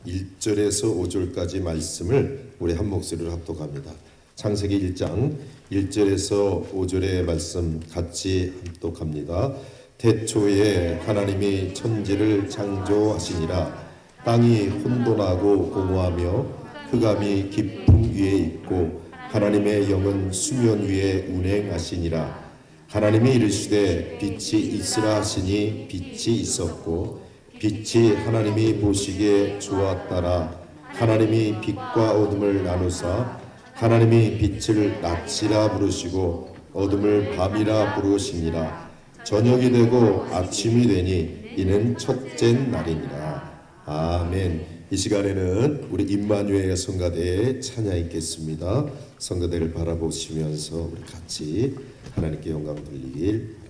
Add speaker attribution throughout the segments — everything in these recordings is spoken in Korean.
Speaker 1: 1절에서 5절까지 말씀을 우리 한 목소리로 합독합니다. 창세기 1장 1절에서 5절의 말씀 같이 합독합니다. 태초에 하나님이 천지를 창조하시니라. 땅이 혼돈하고 공허하며 흑암이 깊음 위에 있고 하나님의 영은 수면 위에 운행하시니라. 하나님이 이르시되 빛이 있으라 하시니 빛이 있었고 빛이 하나님이 보시기에 좋았더라. 하나님이 빛과 어둠을 나누사 하나님이 빛을 낮이라 부르시고 어둠을 밤이라 부르시니라. 저녁이 되고 아침이 되니 이는 첫째 날이니라. 아멘. 이 시간에는 우리 임마누엘 성가대의 찬양 있겠습니다. 성가대를 바라보시면서 우리 같이 하나님께 영광 돌리길 바랍니다.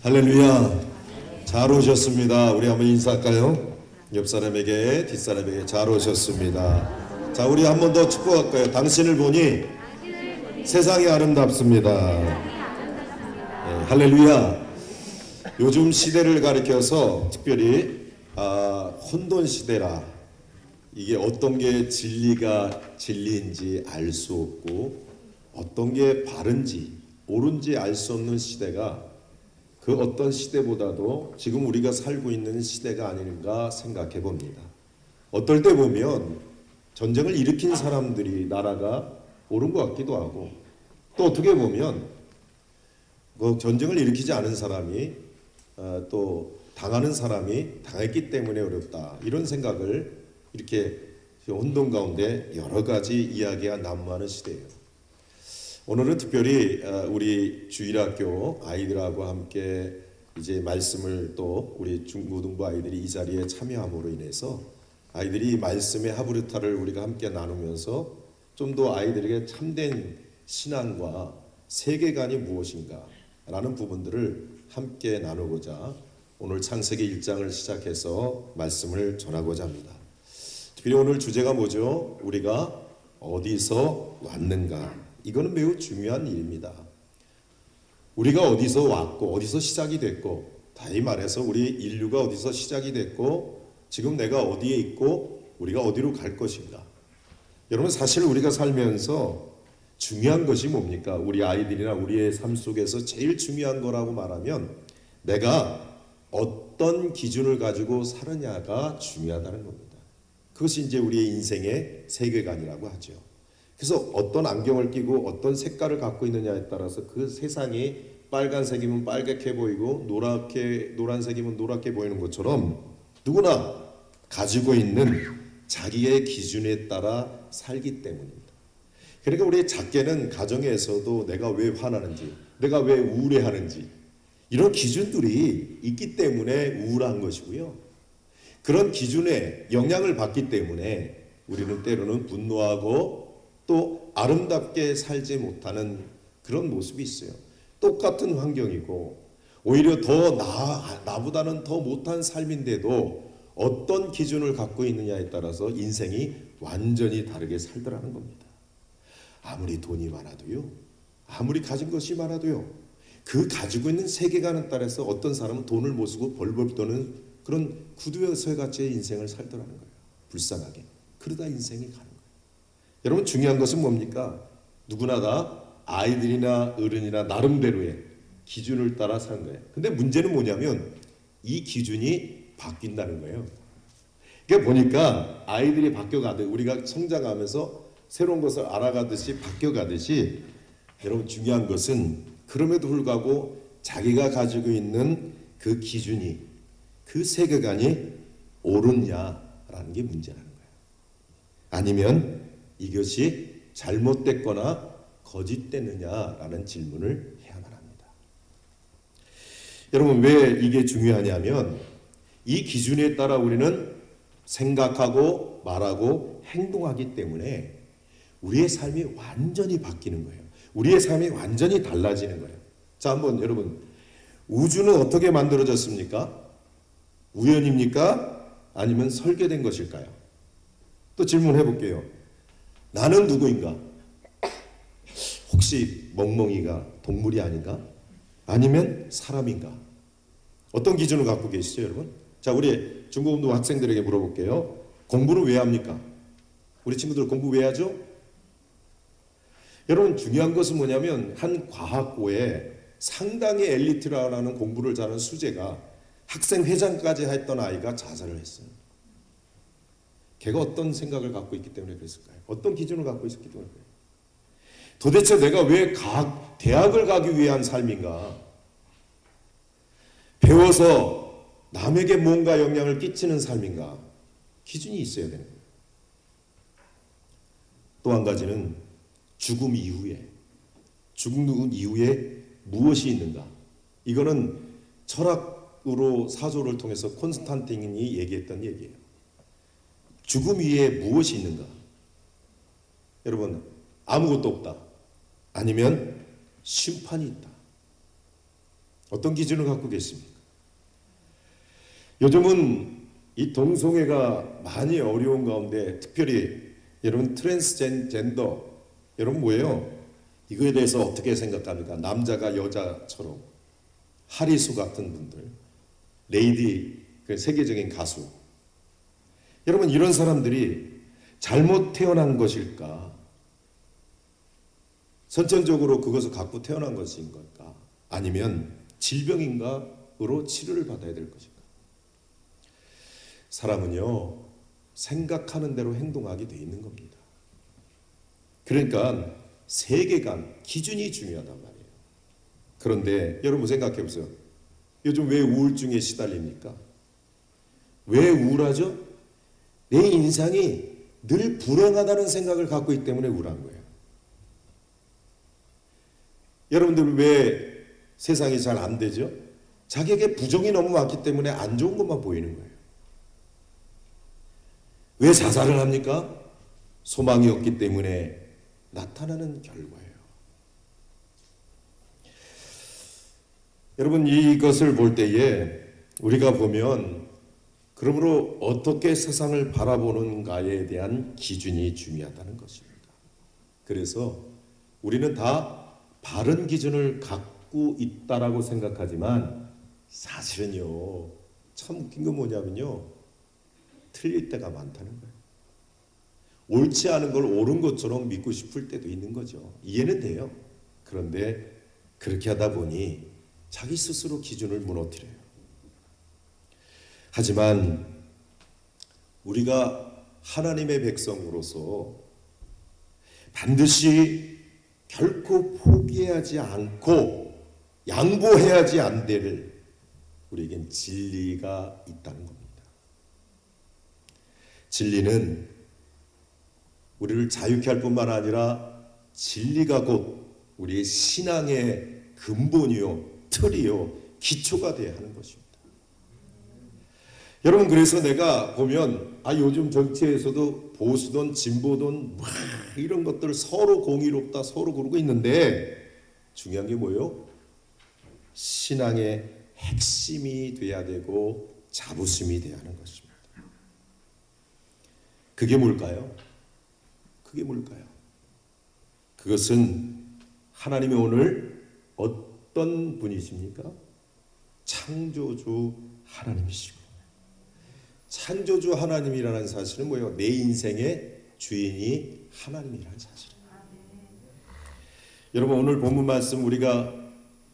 Speaker 1: 할렐루야. 잘 오셨습니다. 우리 한번 인사할까요? 옆 사람에게 뒷사람에게 잘 오셨습니다. 자, 우리 한 번 더 축복할까요? 당신을 보니 세상이 아름답습니다. 네, 할렐루야. 요즘 시대를 가리켜서 특별히 혼돈 시대라. 이게 어떤 게 진리인지 알 수 없고 어떤 게 바른지 옳은지 알 수 없는 시대가 그 어떤 시대보다도 지금 우리가 살고 있는 시대가 아닌가 생각해 봅니다. 어떨 때 보면 전쟁을 일으킨 사람들이 나라가 옳은 것 같기도 하고 또 어떻게 보면 뭐 전쟁을 일으키지 않은 사람이 또 당하는 사람이 당했기 때문에 어렵다, 이런 생각을 이렇게 운동 가운데 여러 가지 이야기가 난무하는 시대예요. 오늘은 특별히 우리 주일학교 아이들하고 함께 이제 말씀을 또 우리 중고등부 아이들이 이 자리에 참여함으로 인해서 아이들이 말씀의 하브르타를 우리가 함께 나누면서 좀 더 아이들에게 참된 신앙과 세계관이 무엇인가 라는 부분들을 함께 나누고자 오늘 창세기 1장을 시작해서 말씀을 전하고자 합니다. 특별히 오늘 주제가 뭐죠? 우리가 어디서 왔는가? 이거는 매우 중요한 일입니다. 우리가 어디서 왔고 어디서 시작이 됐고, 다시 말해서 우리 인류가 어디서 시작이 됐고 지금 내가 어디에 있고 우리가 어디로 갈 것인가. 여러분, 사실 우리가 살면서 중요한 것이 뭡니까? 우리 아이들이나 우리의 삶 속에서 제일 중요한 거라고 말하면 내가 어떤 기준을 가지고 사느냐가 중요하다는 겁니다. 그것이 이제 우리의 인생의 세계관이라고 하죠. 그래서 어떤 안경을 끼고 어떤 색깔을 갖고 있느냐에 따라서 그 세상이 빨간색이면 빨갛게 보이고 노란색이면 노랗게 보이는 것처럼 누구나 가지고 있는 자기의 기준에 따라 살기 때문입니다. 그러니까 우리 작게는 가정에서도 내가 왜 화나는지, 내가 왜 우울해하는지 이런 기준들이 있기 때문에 우울한 것이고요. 그런 기준에 영향을 받기 때문에 우리는 때로는 분노하고 또 아름답게 살지 못하는 그런 모습이 있어요. 똑같은 환경이고 오히려 더 나보다는 더 못한 삶인데도 어떤 기준을 갖고 있느냐에 따라서 인생이 완전히 다르게 살더라는 겁니다. 아무리 돈이 많아도요, 아무리 가진 것이 많아도요, 그 가지고 있는 세계관에 따라서 어떤 사람은 돈을 못 쓰고 벌벌 떠는 그런 구두쇠 같이 인생을 살더라는 거예요. 불쌍하게. 그러다 인생이 가는 거예요. 여러분, 중요한 것은 뭡니까? 누구나 다 아이들이나 어른이나 나름대로의 기준을 따라 사는 거예요. 근데 문제는 뭐냐면 이 기준이 바뀐다는 거예요. 그러니까 보니까 아이들이 바뀌어가듯 우리가 성장하면서 새로운 것을 알아가듯이 바뀌어가듯이, 여러분 중요한 것은 그럼에도 불구하고 자기가 가지고 있는 그 기준이, 그 세계관이 옳으냐라는 게 문제라는 거예요. 아니면 이것이 잘못됐거나 거짓되느냐라는 질문을 해야만 합니다. 여러분, 왜 이게 중요하냐면 이 기준에 따라 우리는 생각하고 말하고 행동하기 때문에 우리의 삶이 완전히 바뀌는 거예요. 우리의 삶이 완전히 달라지는 거예요. 자, 한번 여러분, 우주는 어떻게 만들어졌습니까? 우연입니까? 아니면 설계된 것일까요? 또 질문해 볼게요. 나는 누구인가? 혹시 멍멍이가 동물이 아닌가? 아니면 사람인가? 어떤 기준을 갖고 계시죠, 여러분? 자, 우리 중고등부 학생들에게 물어볼게요. 공부를 왜 합니까? 우리 친구들 공부 왜 하죠? 여러분, 중요한 것은 뭐냐면 한 과학고에 상당히 엘리트라는 공부를 잘하는 수재가 학생회장까지 했던 아이가 자살을 했어요. 걔가 어떤 생각을 갖고 있기 때문에 그랬을까요? 어떤 기준을 갖고 있었기 때문에 그래요? 도대체 내가 왜 대학을 가기 위한 삶인가? 배워서 남에게 뭔가 영향을 끼치는 삶인가? 기준이 있어야 되는 거예요. 또 한 가지는 죽음 이후에 무엇이 있는가? 이거는 철학으로 사조를 통해서 콘스탄틴이 얘기했던 얘기예요. 죽음 위에 무엇이 있는가? 여러분, 아무것도 없다. 아니면 심판이 있다. 어떤 기준을 갖고 계십니까? 요즘은 이 동성애가 많이 어려운 가운데 특별히 여러분 트랜스젠더, 여러분 뭐예요? 이거에 대해서 어떻게 생각합니까? 남자가 여자처럼 하리수 같은 분들, 레이디, 그 세계적인 가수, 여러분 이런 사람들이 잘못 태어난 것일까? 선천적으로 그것을 갖고 태어난 것인 걸까? 아니면 질병인가로 치료를 받아야 될 것인가? 사람은요, 생각하는 대로 행동하게 돼 있는 겁니다. 그러니까 세계관, 기준이 중요하단 말이에요. 그런데 여러분 생각해 보세요. 요즘 왜 우울증에 시달립니까? 왜 우울하죠? 내 인생이 늘 불행하다는 생각을 갖고 있기 때문에 우울한 거예요. 여러분들 왜 세상이 잘 안 되죠? 자기에게 부정이 너무 많기 때문에 안 좋은 것만 보이는 거예요. 왜 자살을 합니까? 소망이 없기 때문에 나타나는 결과예요. 여러분, 이것을 볼 때에 우리가 보면 그러므로 어떻게 세상을 바라보는가에 대한 기준이 중요하다는 것입니다. 그래서 우리는 다 바른 기준을 갖고 있다라고 생각하지만 사실은요, 참 웃긴 건 뭐냐면요, 틀릴 때가 많다는 거예요. 옳지 않은 걸 옳은 것처럼 믿고 싶을 때도 있는 거죠. 이해는 돼요. 그런데 그렇게 하다 보니 자기 스스로 기준을 무너뜨려요. 하지만 우리가 하나님의 백성으로서 반드시 결코 포기하지 않고 양보해야지 안 될 우리에겐 진리가 있다는 겁니다. 진리는 우리를 자유케 할 뿐만 아니라 진리가 곧 우리의 신앙의 근본이요, 틀이요, 기초가 되어야 하는 것입니다. 여러분, 그래서 내가 보면 요즘 정치에서도 보수든 진보든 이런 것들 서로 공의롭다 서로 그러고 있는데 중요한 게 뭐예요? 신앙의 핵심이 돼야 되고 자부심이 돼야 하는 것입니다. 그게 뭘까요? 그게 뭘까요? 그것은 하나님이 오늘 어떤 분이십니까? 창조주 하나님이시고, 창조주 하나님이라는 사실은 뭐예요? 내 인생의 주인이 하나님이라는 사실이에요. 여러분, 오늘 본문 말씀 우리가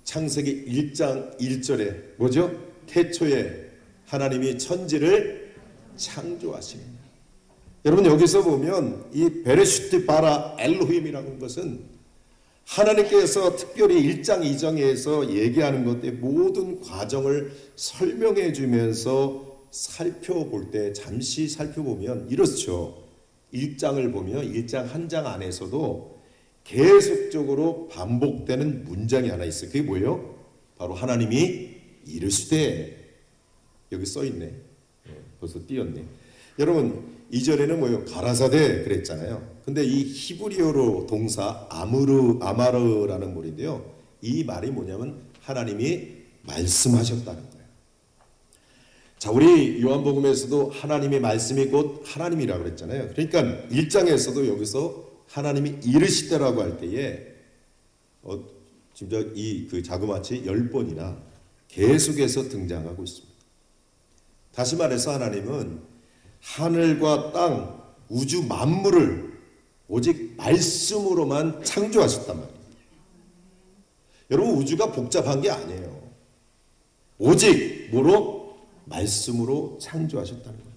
Speaker 1: 창세기 1장 1절에 뭐죠? 태초에 하나님이 천지를 창조하시는. 여러분, 여기서 보면 이 베레슈트 바라 엘로힘이라는 것은 하나님께서 특별히 1장 2장에서 얘기하는 것의 모든 과정을 설명해 주면서 살펴볼 때, 잠시 살펴보면 이렇죠. 1장을 보면 1장 한 장 안에서도 계속적으로 반복되는 문장이 하나 있어요. 그게 뭐예요? 바로 하나님이 이르시되, 여기 써있네. 벌써 띄었네. 여러분, 2절에는 뭐예요? 가라사대 그랬잖아요. 근데 이 히브리어로 동사 아마르라는 말인데요. 이 말이 뭐냐면 하나님이 말씀하셨다는 거예요. 자, 우리 요한복음에서도 하나님의 말씀이 곧 하나님이라고 그랬잖아요. 그러니까 1장에서도 여기서 하나님이 이르시되라고 할 때에 지금 그 자그마치 10번이나 계속해서 등장하고 있습니다. 다시 말해서 하나님은 하늘과 땅, 우주 만물을 오직 말씀으로만 창조하셨단 말이에요. 여러분, 우주가 복잡한 게 아니에요. 오직 뭐로? 말씀으로 창조하셨다는 거예요.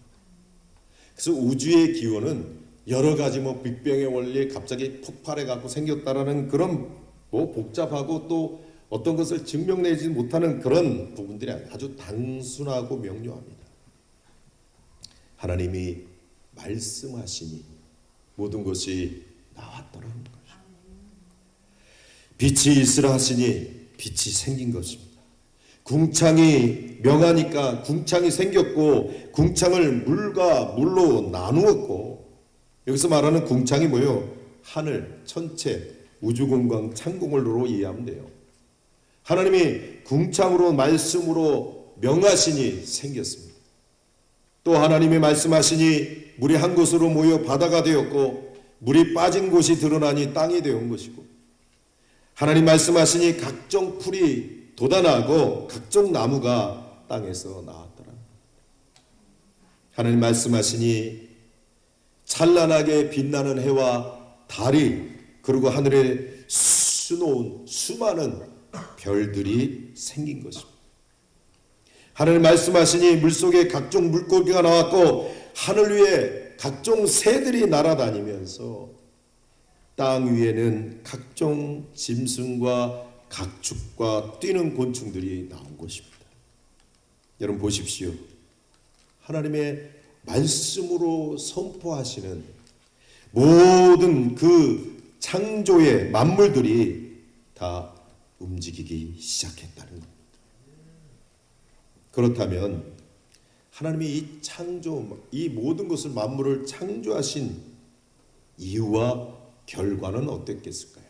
Speaker 1: 그래서 우주의 기원은 여러 가지 빅뱅의 원리, 갑자기 폭발해 갖고 생겼다라는 그런 복잡하고 또 어떤 것을 증명내지 못하는 그런 부분들이 아주 단순하고 명료합니다. 하나님이 말씀하시니 모든 것이 나왔더라는 것이죠. 빛이 있으라 하시니 빛이 생긴 것입니다. 궁창이 명하니까 궁창이 생겼고, 궁창을 물과 물로 나누었고, 여기서 말하는 궁창이 뭐예요? 하늘, 천체, 우주공간, 창공을로 이해하면 돼요. 하나님이 궁창으로 말씀으로 명하시니 생겼습니다. 또 하나님이 말씀하시니 물이 한 곳으로 모여 바다가 되었고, 물이 빠진 곳이 드러나니 땅이 되온 것이고, 하나님 말씀하시니 각종 풀이 돋아나고 각종 나무가 땅에서 나왔더라. 하나님 말씀하시니 찬란하게 빛나는 해와 달이, 그리고 하늘에 수놓은 수많은 별들이 생긴 것입니다. 하나님 말씀하시니 물속에 각종 물고기가 나왔고, 하늘 위에 각종 새들이 날아다니면서 땅 위에는 각종 짐승과 각축과 뛰는 곤충들이 나온 것입니다. 여러분 보십시오. 하나님의 말씀으로 선포하시는 모든 그 창조의 만물들이 다 움직이기 시작했다는 겁니다. 그렇다면 하나님이 이 창조, 이 모든 것을 만물을 창조하신 이유와 결과는 어땠겠을까요?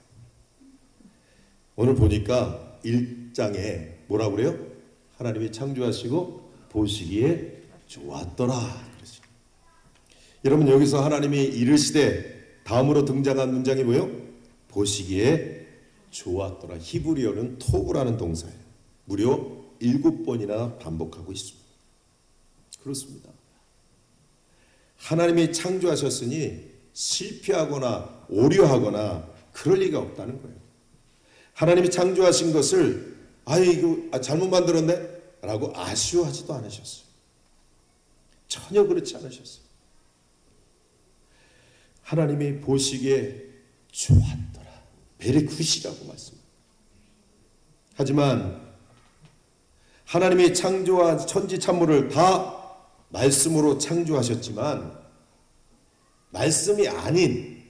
Speaker 1: 오늘 보니까 1장에 뭐라고 그래요? 하나님이 창조하시고 보시기에 좋았더라 그러죠. 여러분 여기서 하나님이 이르시되 다음으로 등장한 문장이 뭐예요? 보시기에 좋았더라. 히브리어는 토브라는 동사예요. 무려 7번이나 반복하고 있습니다. 그렇습니다. 하나님이 창조하셨으니 실패하거나 오류하거나 그럴 리가 없다는 거예요. 하나님이 창조하신 것을 이거 잘못 만들었네 라고 아쉬워하지도 않으셨어요. 전혀 그렇지 않으셨어요. 하나님이 보시기에 좋았더라. 베리굿이라고 말씀합니다. 하지만 하나님이 창조한 천지 만물을 다 말씀으로 창조하셨지만 말씀이 아닌,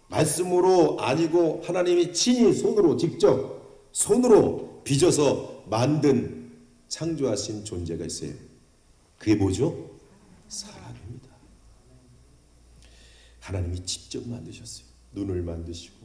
Speaker 1: 말씀으로 아니고 하나님이 친히 손으로 직접 손으로 빚어서 만든 창조하신 존재가 있어요. 그게 뭐죠? 사람입니다. 하나님이 직접 만드셨어요. 눈을 만드시고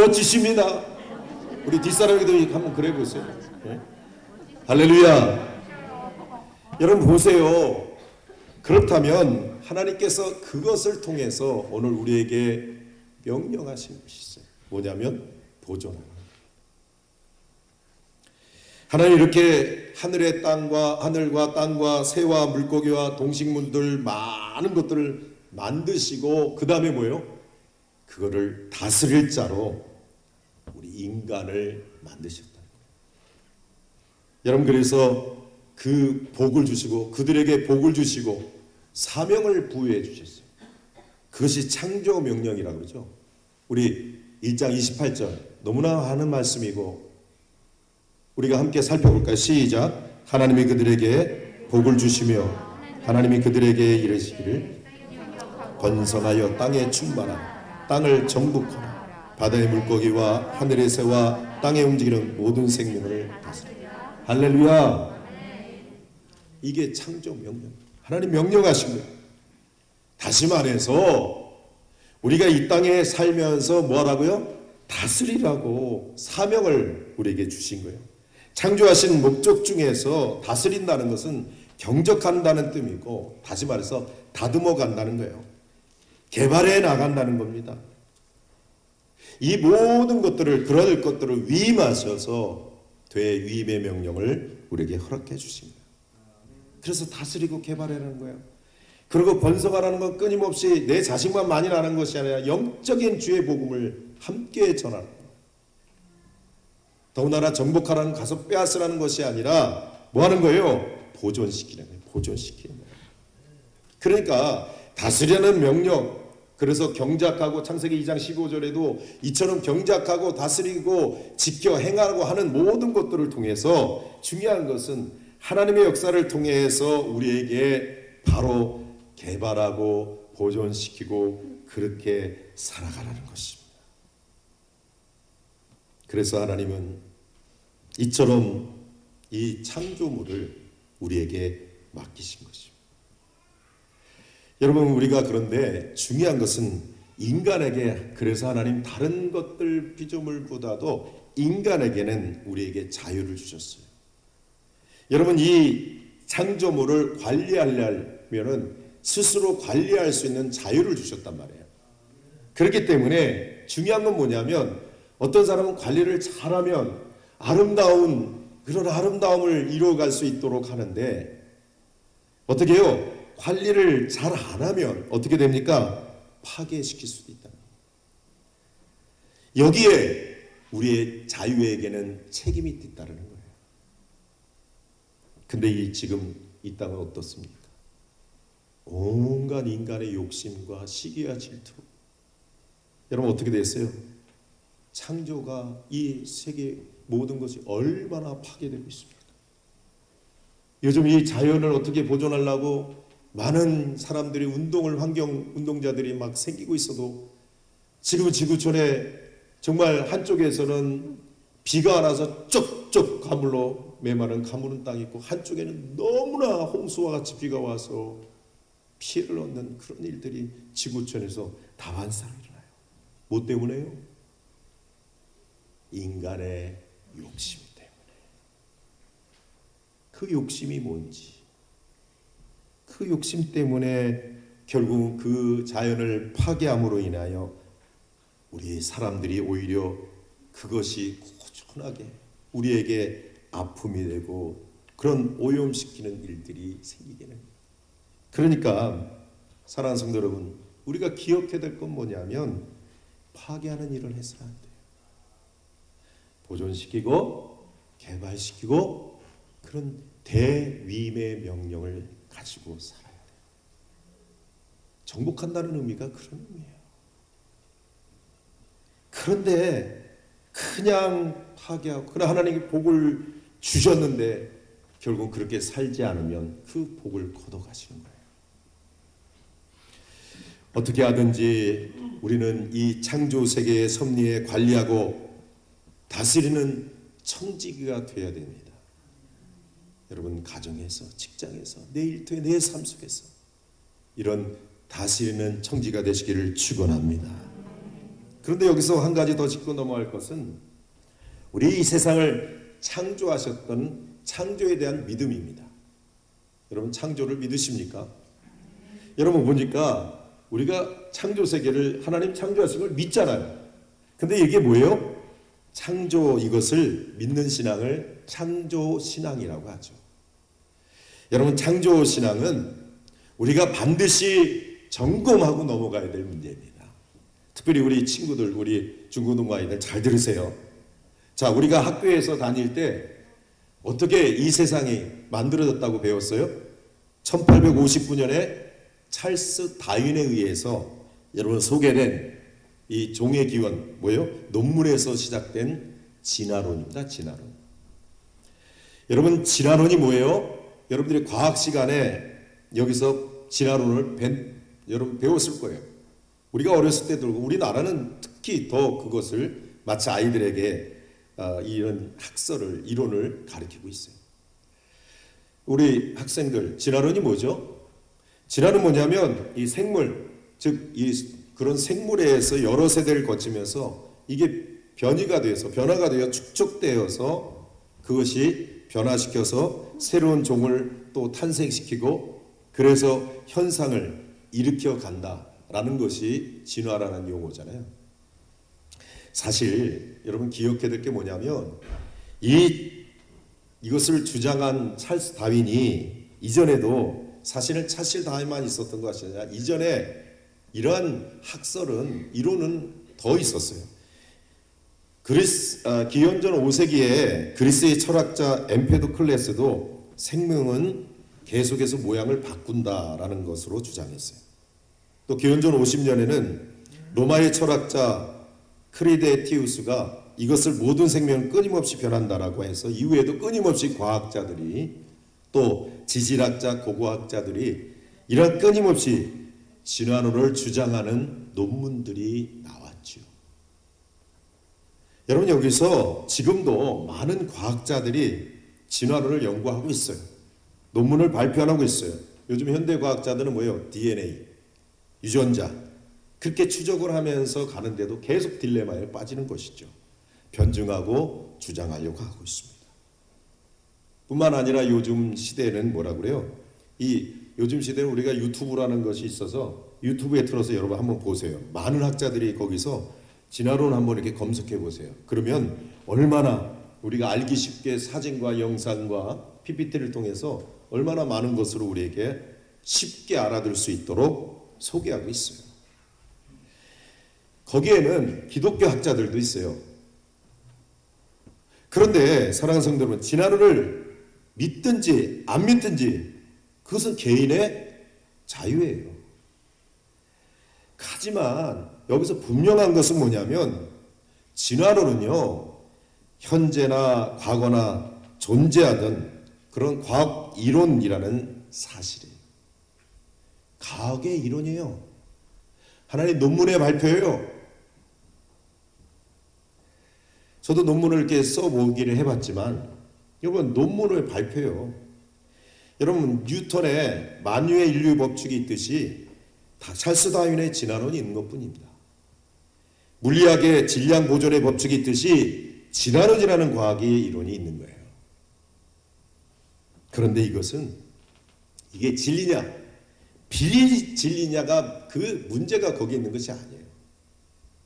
Speaker 1: 멋지십니다. 우리 뒷사람에게도 한번 그래 보세요. 네? 할렐루야. 여러분 보세요. 그렇다면 하나님께서 그것을 통해서 오늘 우리에게 명령하신 것이 있어요. 뭐냐면 보존하는 거예요. 하나님 이렇게 하늘과 땅과 새와 물고기와 동식물들 많은 것들을 만드시고 그 다음에 뭐예요? 그거를 다스릴 자로 우리 인간을 만드셨다는 거예요. 여러분 그래서 그 복을 주시고 그들에게 복을 주시고 사명을 부여해 주셨어요. 그것이 창조 명령이라고 그러죠. 우리 1장 28절 너무나 하는 말씀이고 우리가 함께 살펴볼까요? 시작. 하나님이 그들에게 복을 주시며 하나님이 그들에게 이르시기를 번성하여 땅에 충만하라 땅을 정복하라 바다의 물고기와 하늘의 새와 땅에 움직이는 모든 생명을 다스리라. 할렐루야. 이게 창조 명령. 하나님 명령하신 거예요. 다시 말해서 우리가 이 땅에 살면서 뭐하라고요? 다스리라고 사명을 우리에게 주신 거예요. 창조하신 목적 중에서 다스린다는 것은 경적한다는 뜻이고 다시 말해서 다듬어 간다는 거예요. 개발해 나간다는 겁니다. 이 모든 것들을 그럴 것들을 위임하셔서 되위임의 명령을 우리에게 허락해 주십니다. 그래서 다스리고 개발하라는 거예요. 그리고 번성하라는 건 끊임없이 내 자식만 많이 나는 것이 아니라 영적인 주의 복음을 함께 전하는 거예요. 더군다나 정복하라는 가서 빼앗으라는 것이 아니라 뭐 하는 거예요? 보존시키는 거예요. 보존시키는 거예요. 그러니까 다스리는 명령. 그래서 경작하고 창세기 2장 15절에도 이처럼 경작하고 다스리고 지켜 행하라고 하는 모든 것들을 통해서 중요한 것은 하나님의 역사를 통해서 우리에게 바로 개발하고 보존시키고 그렇게 살아가라는 것입니다. 그래서 하나님은 이처럼 이 창조물을 우리에게 맡기신 것입니다. 여러분 우리가 그런데 중요한 것은 인간에게 그래서 하나님 다른 것들 피조물보다도 인간에게는 우리에게 자유를 주셨어요. 여러분 이 창조물을 관리하려면은 스스로 관리할 수 있는 자유를 주셨단 말이에요. 그렇기 때문에 중요한 건 뭐냐면 어떤 사람은 관리를 잘하면 그런 아름다움을 이루어갈 수 있도록 하는데 어떻게 해요? 관리를 잘 안 하면 어떻게 됩니까? 파괴시킬 수도 있다. 여기에 우리의 자유에게는 책임이 있다는 거예요. 근데 지금 이 땅은 어떻습니까? 온갖 인간의 욕심과 시기와 질투. 여러분 어떻게 됐어요? 창조가 이 세계 모든 것이 얼마나 파괴되고 있습니까? 요즘 이 자연을 어떻게 보존하려고 많은 사람들이 환경 운동자들이 막 생기고 있어도 지금은 지구촌에 정말 한쪽에서는 비가 안 와서 쪽쪽 가물로 메마른 가무는 땅이 있고 한쪽에는 너무나 홍수와 같이 비가 와서 피해를 얻는 그런 일들이 지구촌에서 다반사로 일어나요. 뭐 때문에요? 인간의 욕심 때문에. 그 욕심이 뭔지, 그 욕심 때문에 결국 그 자연을 파괴함으로 인하여 우리 사람들이 오히려 그것이 꾸준하게 우리에게 아픔이 되고 그런 오염시키는 일들이 생기게 됩니다. 그러니까 사랑하는 성도 여러분, 우리가 기억해야 될 건 뭐냐면 파괴하는 일을 해서는 안 돼요. 보존시키고 개발시키고 그런 대위임의 명령을 가지고 살아야 돼요. 정복한다는 의미가 그런 의미예요. 그런데 그냥 파괴하고 그러나 하나님이 복을 주셨는데 결국 그렇게 살지 않으면 그 복을 걷어가시는 거예요. 어떻게 하든지 우리는 이 창조 세계의 섭리에 관리하고 다스리는 청지기가 되어야 됩니다. 여러분 가정에서, 직장에서, 내 일터에, 내 삶 속에서 이런 다스리는 청지가 되시기를 축원합니다. 그런데 여기서 한 가지 더 짚고 넘어갈 것은 우리 이 세상을 창조하셨던 창조에 대한 믿음입니다. 여러분 창조를 믿으십니까? 여러분 보니까 우리가 창조 세계를 하나님 창조하신 걸 믿잖아요. 근데 이게 뭐예요? 창조 이것을 믿는 신앙을 창조 신앙이라고 하죠. 여러분 창조 신앙은 우리가 반드시 점검하고 넘어가야 될 문제입니다. 특별히 우리 친구들, 우리 중고등부 아이들 잘 들으세요. 자, 우리가 학교에서 다닐 때 어떻게 이 세상이 만들어졌다고 배웠어요? 1859년에 찰스 다윈에 의해서 여러분 소개된 이 종의 기원 뭐예요? 논문에서 시작된 진화론입니다. 진화론. 여러분 진화론이 뭐예요? 여러분들이 과학 시간에 여기서 진화론을 여러분 배웠을 거예요. 우리가 어렸을 때 들고 우리나라는 특히 더 그것을 마치 아이들에게 이런 학설을 이론을 가르치고 있어요. 우리 학생들 진화론이 뭐죠? 진화는 뭐냐면 이 생물 즉 그런 생물에서 여러 세대를 거치면서 이게 변화가 되어 축적되어서 그것이 변화시켜서 새로운 종을 또 탄생시키고 그래서 현상을 일으켜 간다라는 것이 진화라는 용어잖아요. 사실 여러분 기억해야 될 게 뭐냐면 이것을 주장한 찰스 다윈이 이전에도 사실은 찰스 다윈만 있었던 것이 아니라 이전에 이러한 학설은 이론은 더 있었어요. 기원전 5세기에 그리스의 철학자 엠페도클레스도 생명은 계속해서 모양을 바꾼다라는 것으로 주장했어요. 또 기원전 50년에는 로마의 철학자 크리데티우스가 이것을 모든 생명은 끊임없이 변한다라고 해서 이후에도 끊임없이 과학자들이 또 지질학자, 고고학자들이 이런 끊임없이 진화론을 주장하는 논문들이 나왔죠. 여러분 여기서 지금도 많은 과학자들이 진화론을 연구하고 있어요. 논문을 발표하고 있어요. 요즘 현대 과학자들은 뭐예요? DNA, 유전자 그렇게 추적을 하면서 가는데도 계속 딜레마에 빠지는 것이죠. 변증하고 주장하려고 하고 있습니다. 뿐만 아니라 요즘 시대는 뭐라 그래요? 요즘 시대는 우리가 유튜브라는 것이 있어서 유튜브에 틀어서 여러분 한번 보세요. 많은 학자들이 거기서 진화론 한번 이렇게 검색해 보세요. 그러면 얼마나 우리가 알기 쉽게 사진과 영상과 PPT를 통해서 얼마나 많은 것으로 우리에게 쉽게 알아들 수 있도록 소개하고 있어요. 거기에는 기독교 학자들도 있어요. 그런데 사랑하는 성도 여러분, 진화론을 믿든지 안 믿든지 그것은 개인의 자유예요. 하지만 여기서 분명한 것은 뭐냐면 진화론은요 현재나 과거나 존재하던 그런 과학 이론이라는 사실이에요. 과학의 이론이에요. 하나님 논문의 발표예요. 저도 논문을 이렇게 써보기를 해봤지만 여러분 논문을 발표해요. 여러분 뉴턴의 만유의 인류 법칙이 있듯이 찰스 다윈의 진화론이 있는 것뿐입니다. 물리학의 질량 보존의 법칙이 있듯이 진화론이라는 과학의 이론이 있는 거예요. 그런데 이게 진리냐 비진리냐가 그 문제가 거기에 있는 것이 아니에요.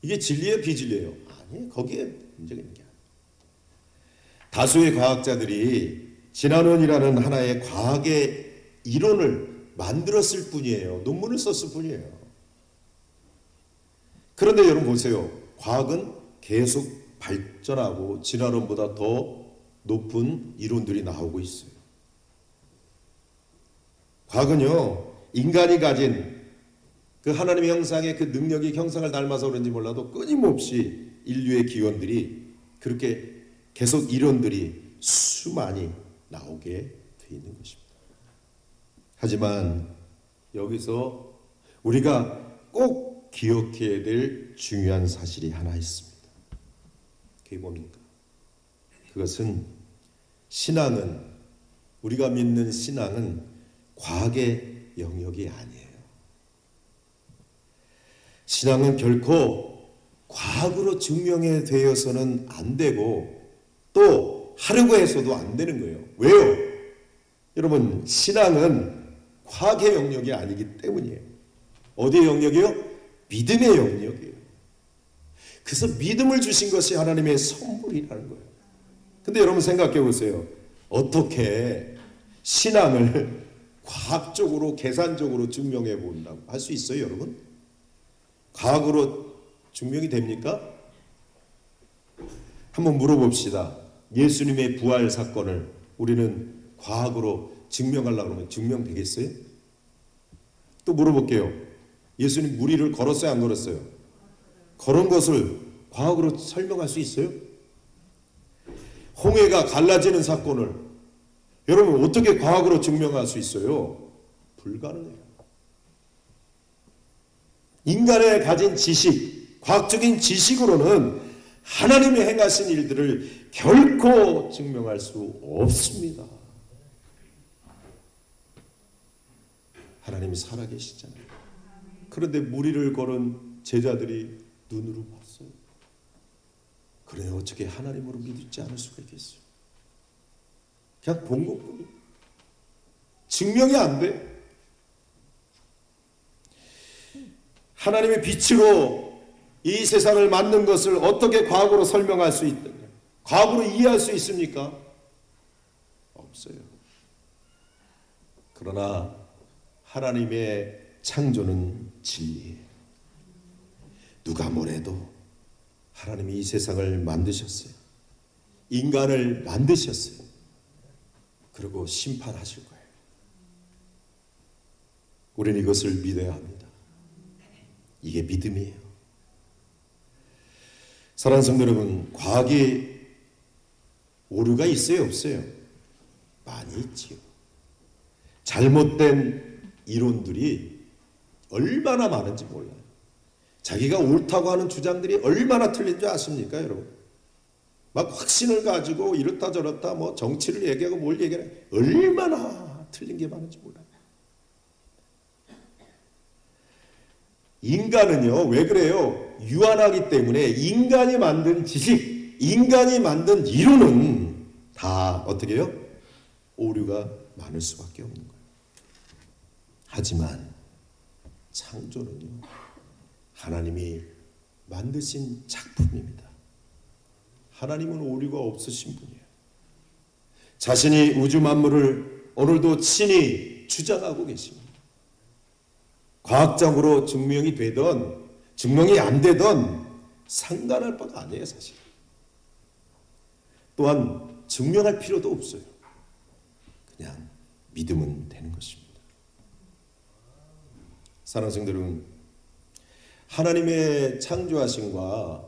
Speaker 1: 이게 진리예요 비진리예요? 아니에요. 거기에 문제가 있는 게 아니에요. 다수의 과학자들이 진화론이라는 하나의 과학의 이론을 만들었을 뿐이에요. 논문을 썼을 뿐이에요. 그런데 여러분 보세요. 과학은 계속 발전하고 진화론보다 더 높은 이론들이 나오고 있어요. 과학은요 인간이 가진 그 하나님의 형상의 그 능력이 형상을 닮아서 그런지 몰라도 끊임없이 인류의 기원들이 그렇게 계속 이론들이 수많이 나오게 돼 있는 것입니다. 하지만 여기서 우리가 꼭 기억해야 될 중요한 사실이 하나 있습니다. 그게 뭡니까? 그것은 신앙은 우리가 믿는 신앙은 과학의 영역이 아니에요. 신앙은 결코 과학으로 증명해 되어서는 안 되고 또 하려고 해서도 안 되는 거예요. 왜요? 여러분, 신앙은 과학의 영역이 아니기 때문이에요. 어디의 영역이요? 믿음의 영역이에요. 그래서 믿음을 주신 것이 하나님의 선물이라는 거예요. 근데 여러분 생각해 보세요. 어떻게 신앙을 과학적으로 계산적으로 증명해 본다고 할 수 있어요, 여러분? 과학으로 증명이 됩니까? 한번 물어봅시다. 예수님의 부활 사건을 우리는 과학으로 증명하려고 하면 증명되겠어요? 또 물어볼게요. 예수님 무리를 걸었어요, 안 걸었어요? 걸은 것을 과학으로 설명할 수 있어요? 홍해가 갈라지는 사건을 여러분 어떻게 과학으로 증명할 수 있어요? 불가능해요. 인간의 가진 지식, 과학적인 지식으로는 하나님이 행하신 일들을 결코 증명할 수 없습니다. 하나님이 살아계시잖아요. 그런데 무리를 걸은 제자들이 눈으로 봤어요. 그래 어떻게 하나님으로 믿지 않을 수가 있겠어요? 그냥 본 것뿐이에요. 증명이 안 돼. 하나님의 빛으로 이 세상을 만든 것을 어떻게 과학으로 설명할 수 있다? 과학으로 이해할 수 있습니까? 없어요. 그러나 하나님의 창조는 진리예요. 누가 뭐래도 하나님이 이 세상을 만드셨어요. 인간을 만드셨어요. 그리고 심판하실 거예요. 우리는 이것을 믿어야 합니다. 이게 믿음이에요. 사랑하는 성도 여러분, 과학이 오류가 있어요, 없어요? 많이 있지요. 잘못된 이론들이 얼마나 많은지 몰라요. 자기가 옳다고 하는 주장들이 얼마나 틀린 줄 아십니까, 여러분? 막 확신을 가지고 이렇다 저렇다 뭐 정치를 얘기하고 뭘 얘기해 얼마나 틀린 게 많은지 몰라요. 인간은요, 왜 그래요? 유한하기 때문에 인간이 만든 지식, 인간이 만든 이론은 다 어떻게 해요? 오류가 많을 수밖에 없는 거예요. 하지만 창조는요, 하나님이 만드신 작품입니다. 하나님은 오류가 없으신 분이에요. 자신이 우주 만물을 오늘도 친히 주장하고 계십니다. 과학적으로 증명이 되든 증명이 안 되든 상관할 바가 아니에요, 사실. 또한 증명할 필요도 없어요. 그냥 믿으면 되는 것입니다. 사랑하는 성도 여러분, 하나님의 창조하심과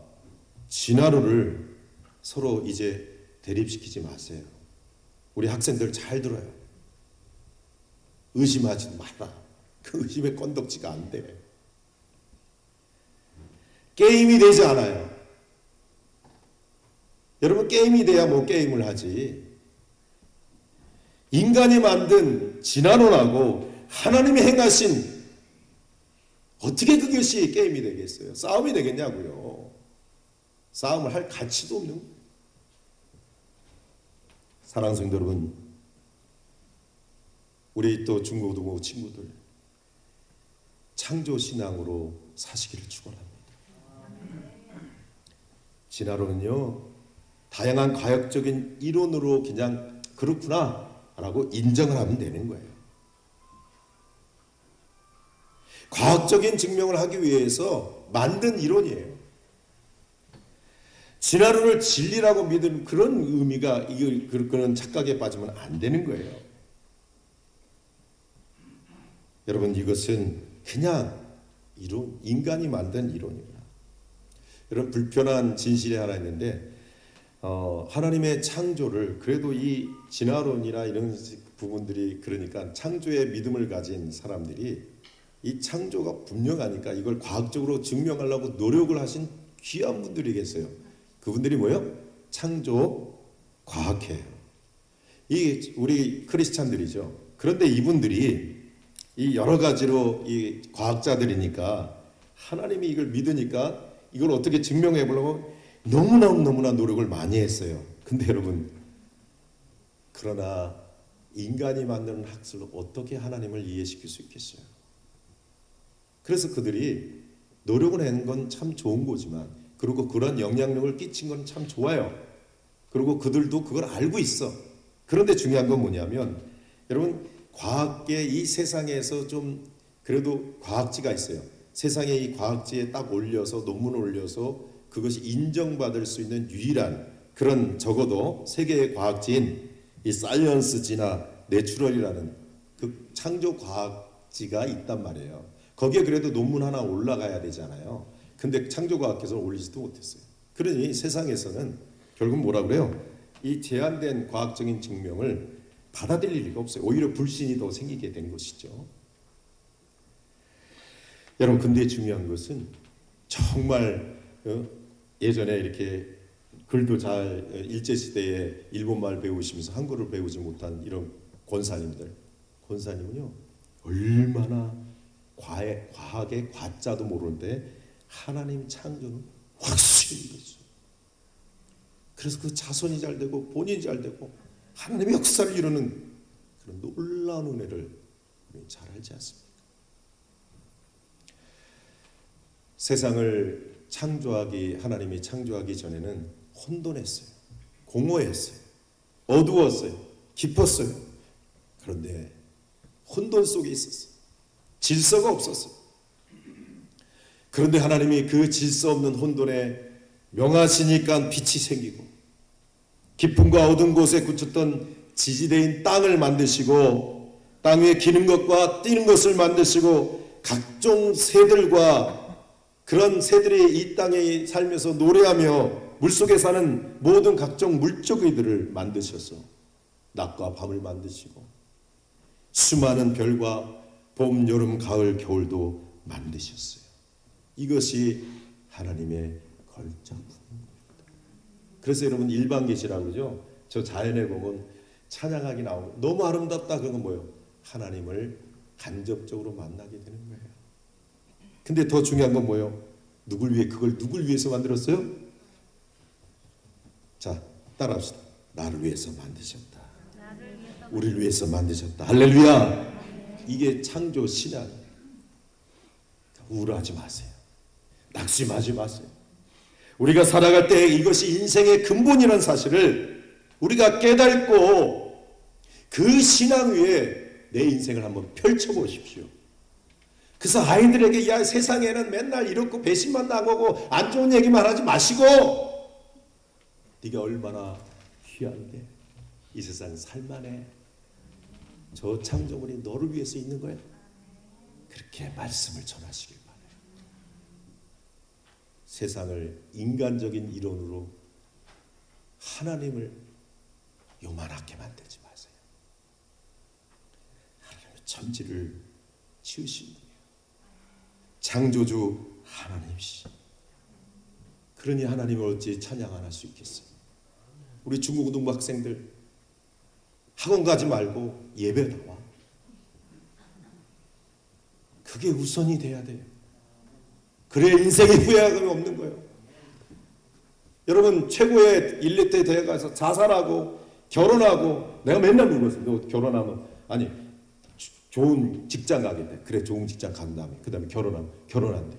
Speaker 1: 진화론을 서로 이제 대립시키지 마세요. 우리 학생들 잘 들어요. 의심하지 마라. 그 의심의 건덕지가 안 돼. 게임이 되지 않아요. 여러분, 게임이 돼야 뭐 게임을 하지. 인간이 만든 진화론하고 하나님이 행하신 어떻게 그것이 게임이 되겠어요? 싸움이 되겠냐고요. 싸움을 할 가치도 없는 거예요. 사랑하는 성도 여러분, 우리 또 중고등부 친구들 창조신앙으로 사시기를 축원합니다. 진화론은요, 다양한 과학적인 이론으로 그냥 그렇구나 라고 인정을 하면 되는 거예요. 과학적인 증명을 하기 위해서 만든 이론이에요. 진화론을 진리라고 믿는 그런 의미가, 그런 착각에 빠지면 안 되는 거예요. 여러분, 이것은 그냥 이론, 인간이 만든 이론입니다. 여러분, 불편한 진실이 하나 있는데, 하나님의 창조를, 그래도 이 진화론이나 이런 부분들이, 그러니까 창조의 믿음을 가진 사람들이 이 창조가 분명하니까 이걸 과학적으로 증명하려고 노력을 하신 귀한 분들이 계세요. 그분들이 뭐예요? 창조 과학회예요. 이 우리 크리스찬들이죠. 그런데 이분들이 이 여러 가지로 이 과학자들이니까 하나님이 이걸 믿으니까 이걸 어떻게 증명해 보려고 너무나 노력을 많이 했어요. 근데 여러분, 그러나 인간이 만드는 학설로 어떻게 하나님을 이해시킬 수 있겠어요? 그래서 그들이 노력을 한 건 참 좋은 거지만, 그리고 그런 영향력을 끼친 건 참 좋아요. 그리고 그들도 그걸 알고 있어. 그런데 중요한 건 뭐냐면, 여러분, 과학계 이 세상에서 좀 그래도 과학지가 있어요. 세상에 이 과학지에 딱 올려서 논문을 올려서 그것이 인정받을 수 있는 유일한 그런, 적어도 세계의 과학지인 이 사이언스지나 내추럴이라는 그 창조 과학지가 있단 말이에요. 거기에 그래도 논문 하나 올라가야 되잖아요. 근데 창조과학계에서는 올리지도 못했어요. 그러니 세상에서는 결국 뭐라 그래요? 이 제한된 과학적인 증명을 받아들일 리가 없어요. 오히려 불신이 더 생기게 된 것이죠. 여러분, 근데 중요한 것은 정말 예전에 이렇게 글도 잘 일제시대에 일본말 배우시면서 한글을 배우지 못한 이런 권사님은요 얼마나 과학의 과자도 모르는데 하나님 창조는 확실히 믿었어요. 그래서 그 자손이 잘 되고 본인이 잘 되고 하나님의 역사를 이루는 그런 놀라운 은혜를 잘 알지 않습니까? 세상을 하나님이 창조하기 전에는 혼돈했어요. 공허했어요. 어두웠어요. 깊었어요. 그런데 혼돈 속에 있었어요. 질서가 없었어요. 그런데 하나님이 그 질서 없는 혼돈에 명하시니까 빛이 생기고, 깊음과 어두운 곳에 굳혔던 지지대인 땅을 만드시고, 땅 위에 기는 것과 뛰는 것을 만드시고, 각종 새들과 그런 새들이 이 땅에 살면서 노래하며 물속에 사는 모든 각종 물조기들을 만드셔서 낮과 밤을 만드시고, 수많은 별과 봄, 여름, 가을, 겨울도 만드셨어요. 이것이 하나님의 걸작품입니다. 그래서 여러분, 일반계시라고 그러죠. 저 자연에 보면 찬양하기 나오고 너무 아름답다. 그건 뭐예요? 하나님을 간접적으로 만나게 되는 거예요. 근데 더 중요한 건 뭐예요? 그걸 누굴 위해서 만들었어요? 자, 따라합시다. 나를 위해서 만드셨다. 우리를 위해서 만드셨다. 할렐루야. 이게 창조 신앙. 우울하지 마세요. 낙심하지 마세요. 우리가 살아갈 때 이것이 인생의 근본이라는 사실을 우리가 깨닫고 그 신앙 위에 내 인생을 한번 펼쳐보십시오. 그래서 아이들에게 야, 세상에는 맨날 이렇고 배신만 당하고 안 좋은 얘기만 하지 마시고 네가 얼마나 귀한데 이 세상 살만해. 저 창조물이 너를 위해서 있는 거야. 그렇게 말씀을 전하시길 바라요. 세상을 인간적인 이론으로 하나님을 요만하게 만들지 마세요. 하나님의 천지를 지으신 분이에요. 창조주 하나님이시. 그러니 하나님을 어찌 찬양 안 할 수 있겠어요? 우리 중고등부 학생들 학원 가지 말고 예배 나와. 그게 우선이 돼야 돼요. 그래야 인생에 후회감이 없는 거예요. 여러분, 최고의 일리트 대회 가서 자살하고 결혼하고, 내가 맨날 물었어요. 너 결혼하면, 아니 좋은 직장 가겠대. 그래, 좋은 직장 간 다음에 그 다음에 결혼한대.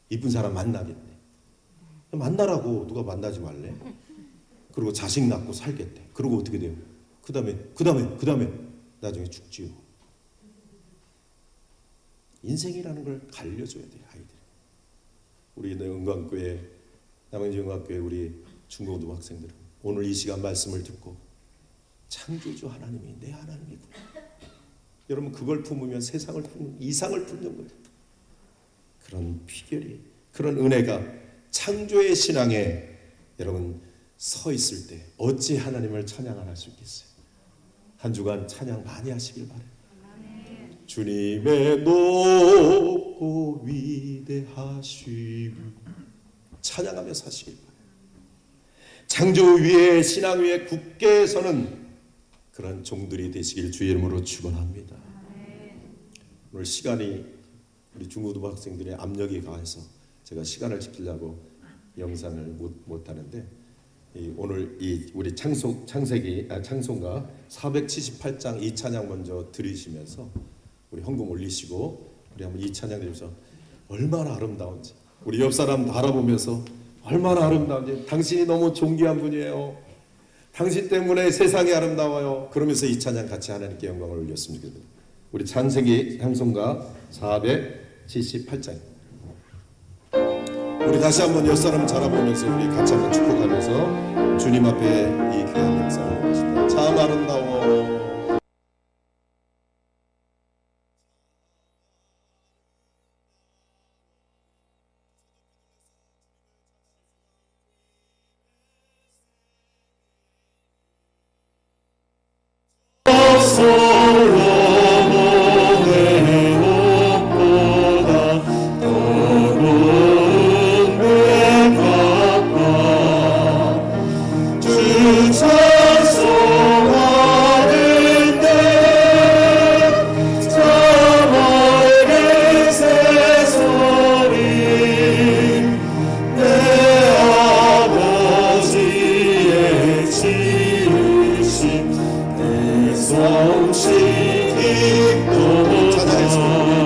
Speaker 1: 이쁜 사람 만나겠대. 만나라고. 누가 만나지 말래. 그리고 자식 낳고 살겠대. 그리고 어떻게 돼요? 그 다음에 나중에 죽지요. 인생이라는 걸 알려줘야 돼요, 아이들. 우리 남양주은광교회 우리 중고등 학생들은 오늘 이 시간 말씀을 듣고 창조주 하나님이 내 하나님이구나. 여러분, 그걸 품으면 세상을 품는, 이상을 품는 거예요. 그런 비결이, 그런 은혜가 창조의 신앙에 여러분 서 있을 때 어찌 하나님을 찬양 안 할 수 있겠어요? 한 주간 찬양 많이 하시길 바라요. 주님의 높고 위대하심을 찬양하며 사시길 바라요. 창조 위에, 신앙 위에 굳게 서는 그런 종들이 되시길 주의 이름으로 축원합니다. 오늘 시간이 우리 중고등부 학생들의 압력이 가해서 제가 시간을 지키려고 영상을 못 하는데 오늘 우리 창송가 478장 이 찬양 먼저 들으시면서 우리 헌금 올리시고 우리 한번 이 찬양 들으면서 얼마나 아름다운지 우리 옆 사람 바라보면서 얼마나 아름다운지 당신이 너무 존귀한 분이에요. 당신 때문에 세상이 아름다워요. 그러면서 이 찬양 같이 하나님께 영광을 올렸습니다. 우리 찬송가 478장 우리 다시 한번 옆 사람 바라보면서 우리 같이 한번 축복하면서 주님 앞에 이 귀한 역사를 하겠습니다. 참 아름다워.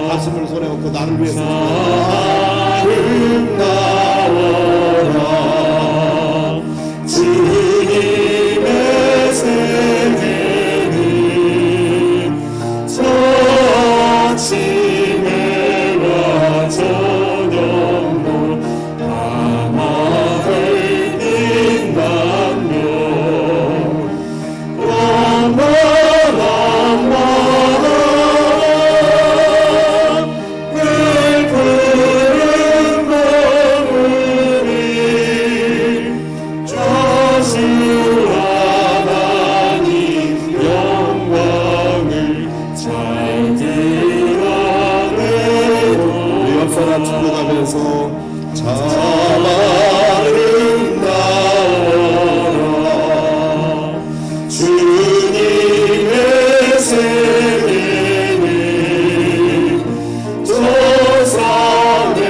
Speaker 1: 가슴을 손에 얹고 나를 위해서 아름다워라 주님의 세계는 저 아침에와 저녁도 밤하늘 빛나며 축복하면서 참 아름다워라 주님의 세계는 저 산에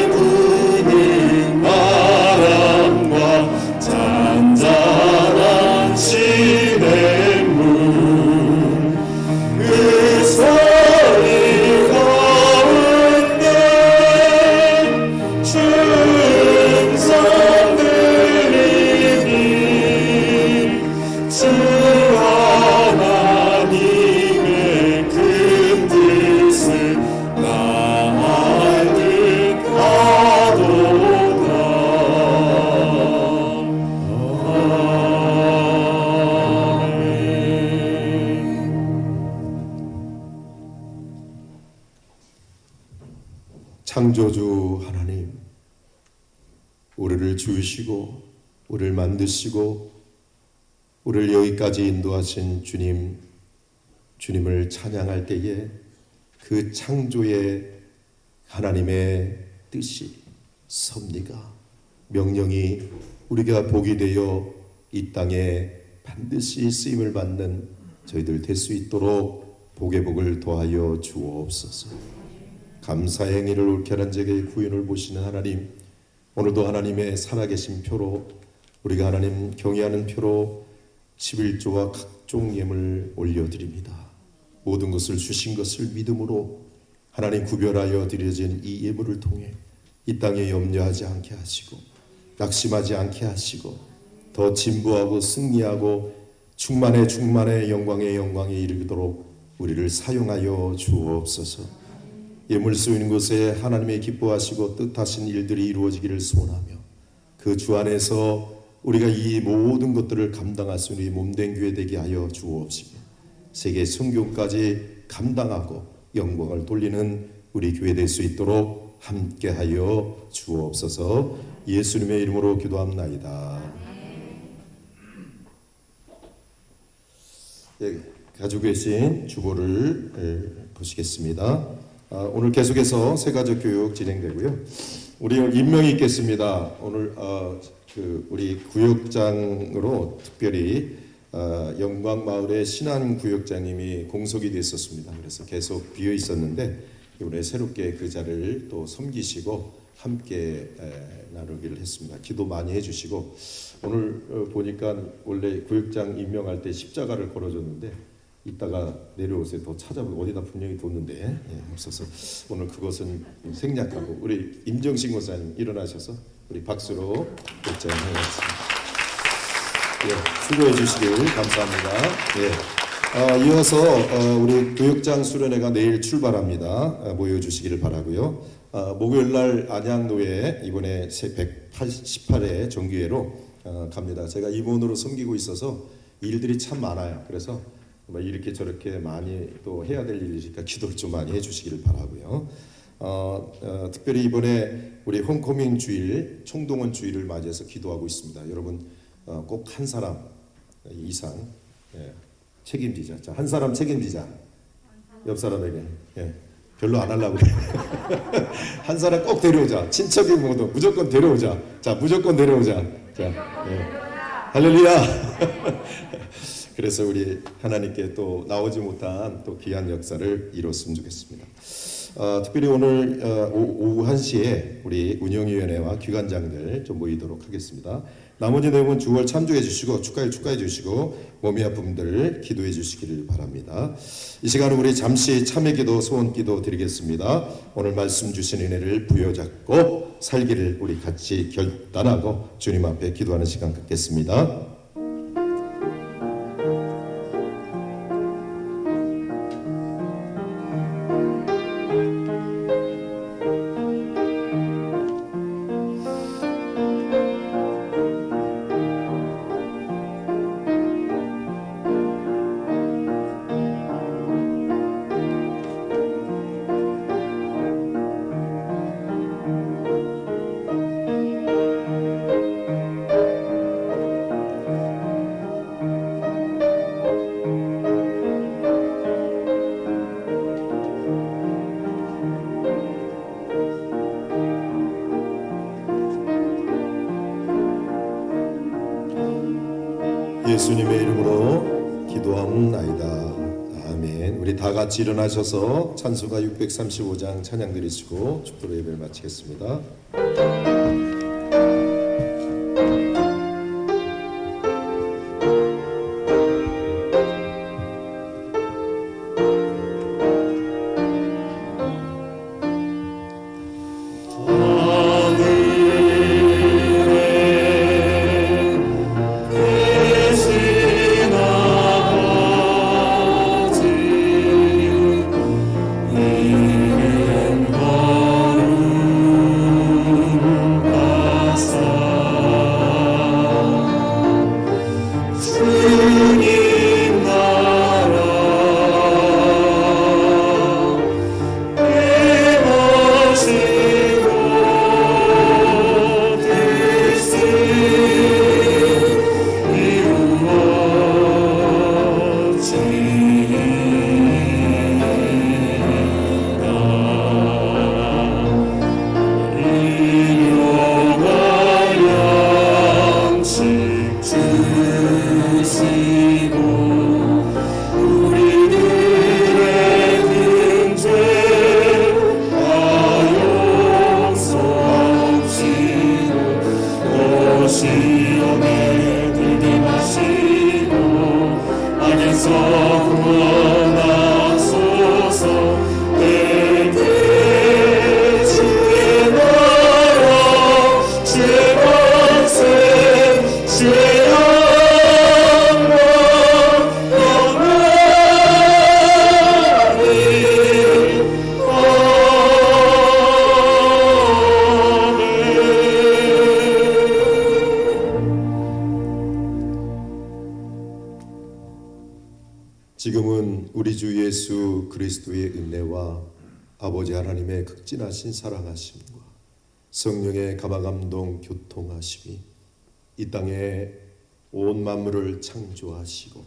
Speaker 1: 부는 바람과 잔잔한 시냇물 그 소리 가운데 주 하나님의 큰 뜻을 나아득하도다. 창조주 하나님, 우리를 지으시고 우리를 만드시고 우리를 여기까지 인도하신 주님을 찬양할 때에 그 창조의 하나님의 뜻이 섭리가 명령이 우리가 복이 되어 이 땅에 반드시 쓰임을 받는 저희들 될 수 있도록 복의 복을 더하여 주옵소서. 감사의 행위를 옳게 하는 자에게 구원을 보시는 하나님, 오늘도 하나님의 살아계신 표로 우리가 하나님 경외하는 표로 11조와 각종 예물 올려드립니다. 모든 것을 주신 것을 믿음으로 하나님 구별하여 드려진 이 예물을 통해 이 땅에 염려하지 않게 하시고 낙심하지 않게 하시고 더 진보하고 승리하고 충만의 영광에 이르도록 우리를 사용하여 주옵소서. 예물 쓰이는 곳에 하나님의 기뻐하시고 뜻하신 일들이 이루어지기를 소원하며 그 주 안에서 우리가 이 모든 것들을 감당할 수 있는 몸된 교회 되게 하여 주옵시며 세계 선교까지 감당하고 영광을 돌리는 우리 교회 될 수 있도록 함께하여 주옵소서. 예수님의 이름으로 기도합나이다. 예, 가지고 계신 주보를 보시겠습니다. 오늘 계속해서 세가족 교육 진행되고요. 우리 임명이 있겠습니다. 오늘 우리 구역장으로 특별히 영광마을의 신안구역장님이 공석이 됐었습니다. 그래서 계속 비어 있었는데 이번에 새롭게 그 자리를 또 섬기시고 함께 나누기를 했습니다. 기도 많이 해주시고 오늘 보니까 원래 구역장 임명할 때 십자가를 걸어줬는데 이따가 내려오세요. 더 찾아보고 어디다 분명히 뒀는데 없어서 오늘 그것은 생략하고 우리 임정신 권사님 일어나셔서 우리 박수로 결정하겠습니다. 수고해 주시길 감사합니다. 이어서 우리 구역장 수련회가 내일 출발합니다. 모여주시기를 바라고요. 목요일날 안양노회 이번에 188회 정기회로 갑니다. 제가 임원으로 섬기고 있어서 일들이 참 많아요. 그래서 이렇게 저렇게 많이 또 해야 될 일이니까 기도를 좀 많이 해주시기를 바라고요. 특별히 이번에 우리 홈커밍 주일, 총동원 주일을 맞이해서 기도하고 있습니다. 여러분 꼭 한 사람 이상 책임지자. 자, 한 사람 책임지자. 옆 사람에게 별로 안 하려고 그래. 한 사람 꼭 데려오자. 친척이 모두 무조건 데려오자. 자, 무조건 데려오자. 자, 할렐루야. 그래서 우리 하나님께 또 나오지 못한 또 귀한 역사를 이뤘으면 좋겠습니다. 특별히 오늘 오후 1시에 우리 운영위원회와 기관장들 좀 모이도록 하겠습니다. 나머지 내용은 6월 참조해 주시고 축하해 주시고 몸이 아픈 분들 기도해 주시기를 바랍니다. 이 시간은 우리 잠시 참회기도 소원기도 드리겠습니다. 오늘 말씀 주신 은혜를 부여잡고 살기를 우리 같이 결단하고 주님 앞에 기도하는 시간 갖겠습니다. 예수님의 이름으로 기도하옵나이다. 아멘. 우리 다 같이 일어나셔서 찬송가 635장 찬양 드리시고 축도로 예배를 마치겠습니다. 지금은 우리 주 예수 그리스도의 은혜와 아버지 하나님의 극진하신 사랑하심과 성령의 감화감동 교통하심이 이 땅에 온 만물을 창조하시고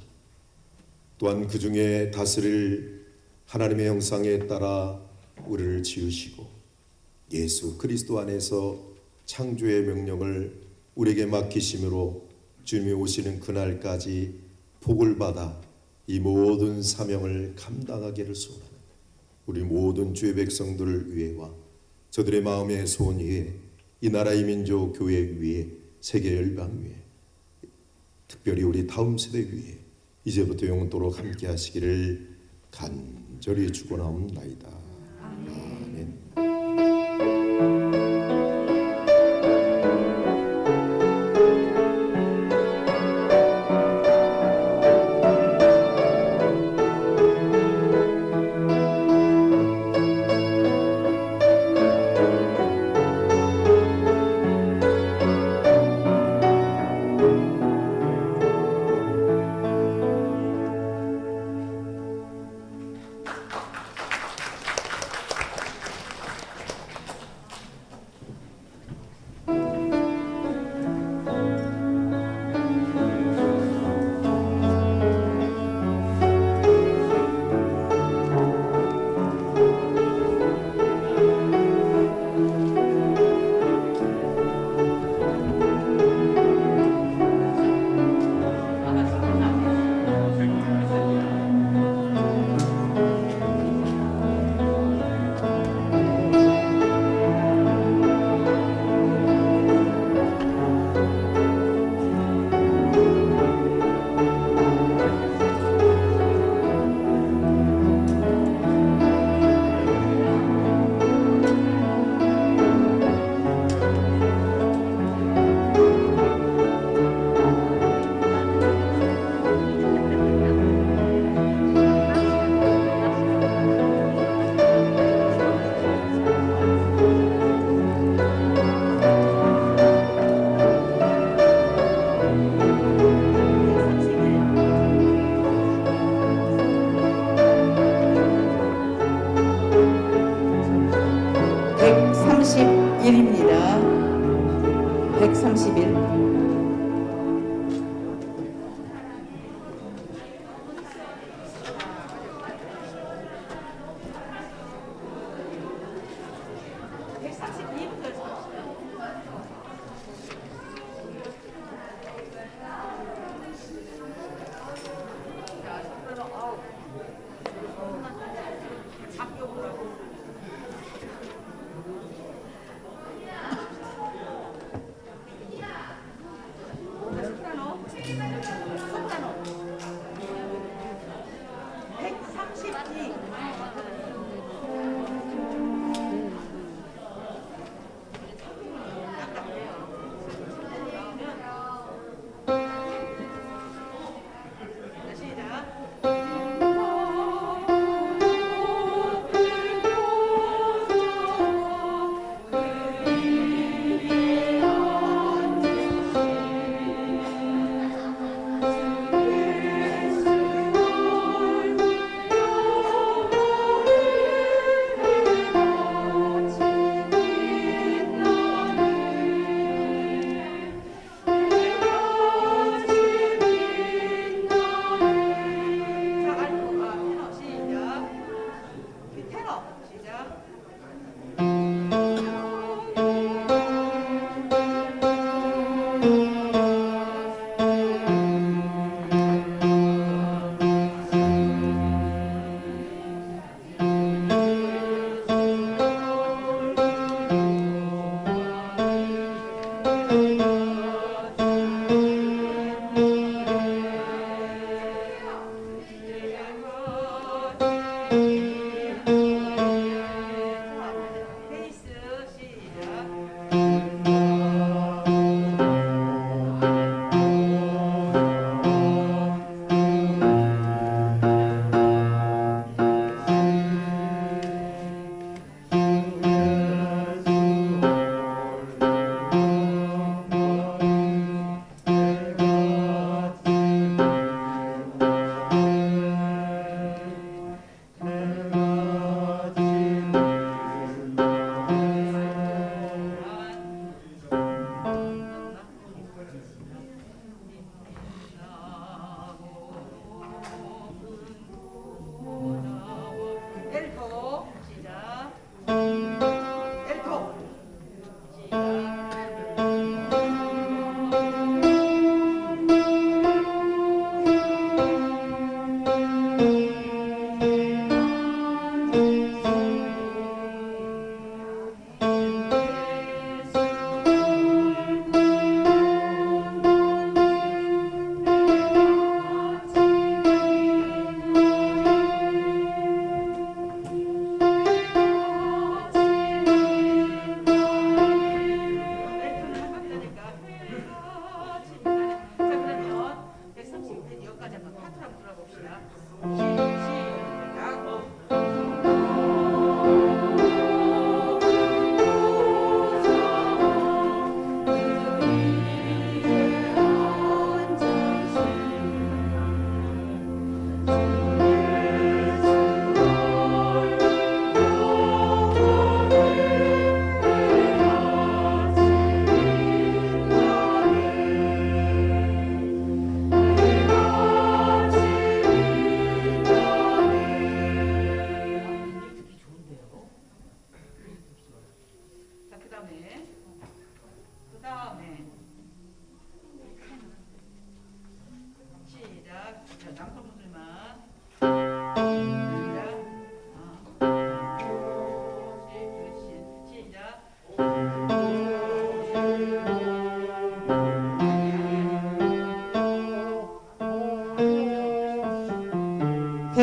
Speaker 1: 또한 그 중에 다스릴 하나님의 형상에 따라 우리를 지으시고 예수 그리스도 안에서 창조의 명령을 우리에게 맡기심으로 주님이 오시는 그날까지 복을 받아 이 모든 사명을 감당하기를 소원하는 우리 모든 주의 백성들을 위해와 저들의 마음의 소원 위에 이 나라의 민족 교회 위에 세계 열방 위에 특별히 우리 다음 세대 위에 이제부터 영원토록 함께 하시기를 간절히 축원하옵나이다. 아멘.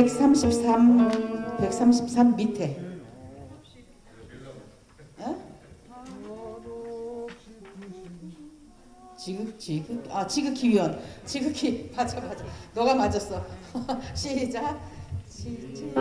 Speaker 2: 133 밑에. 어? 지극히 위원. 지극히 맞아. 너가 맞았어. 시작. 지극히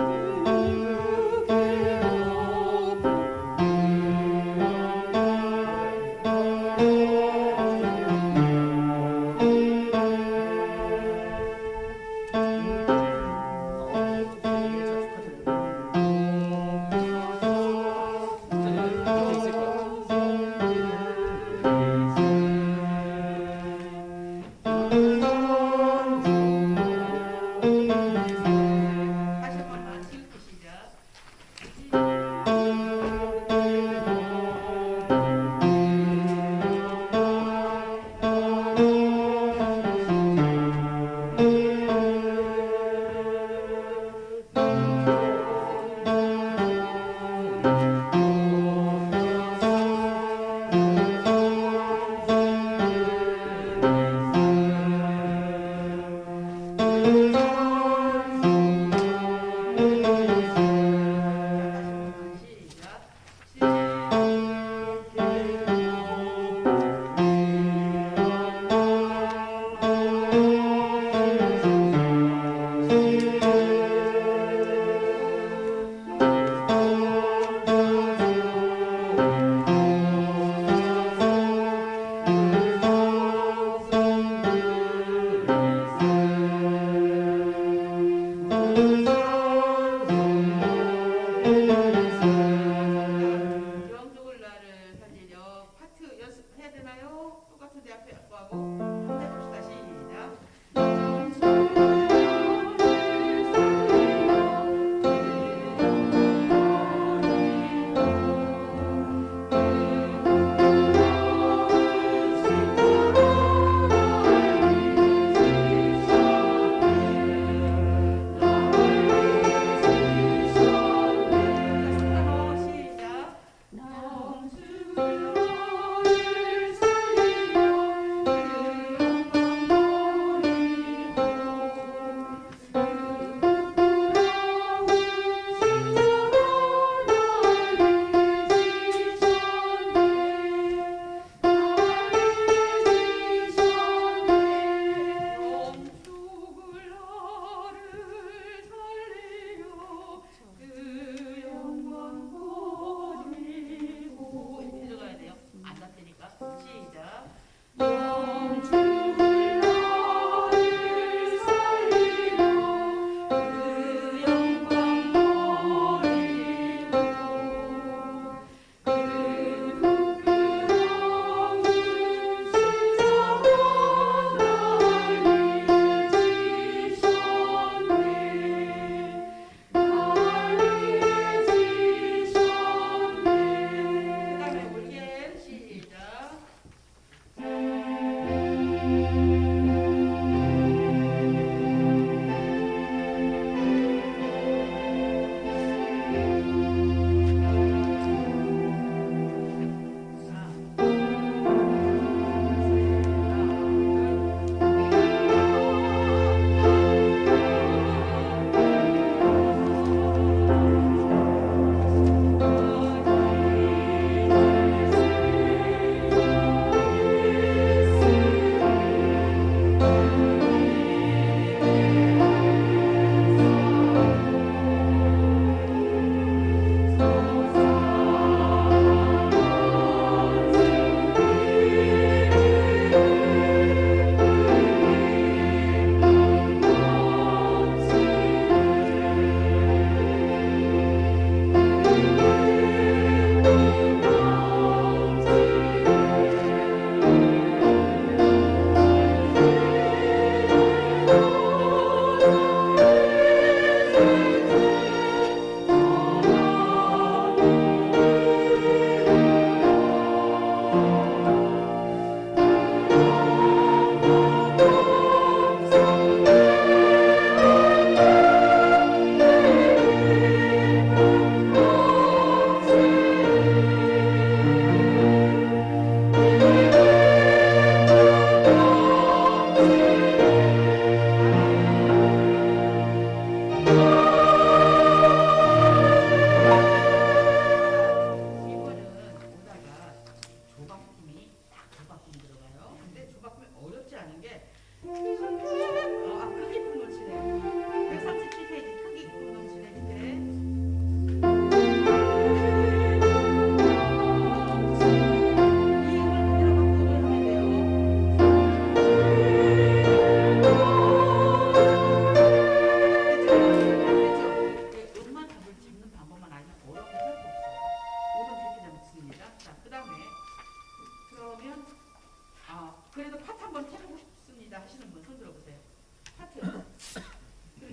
Speaker 2: 파트.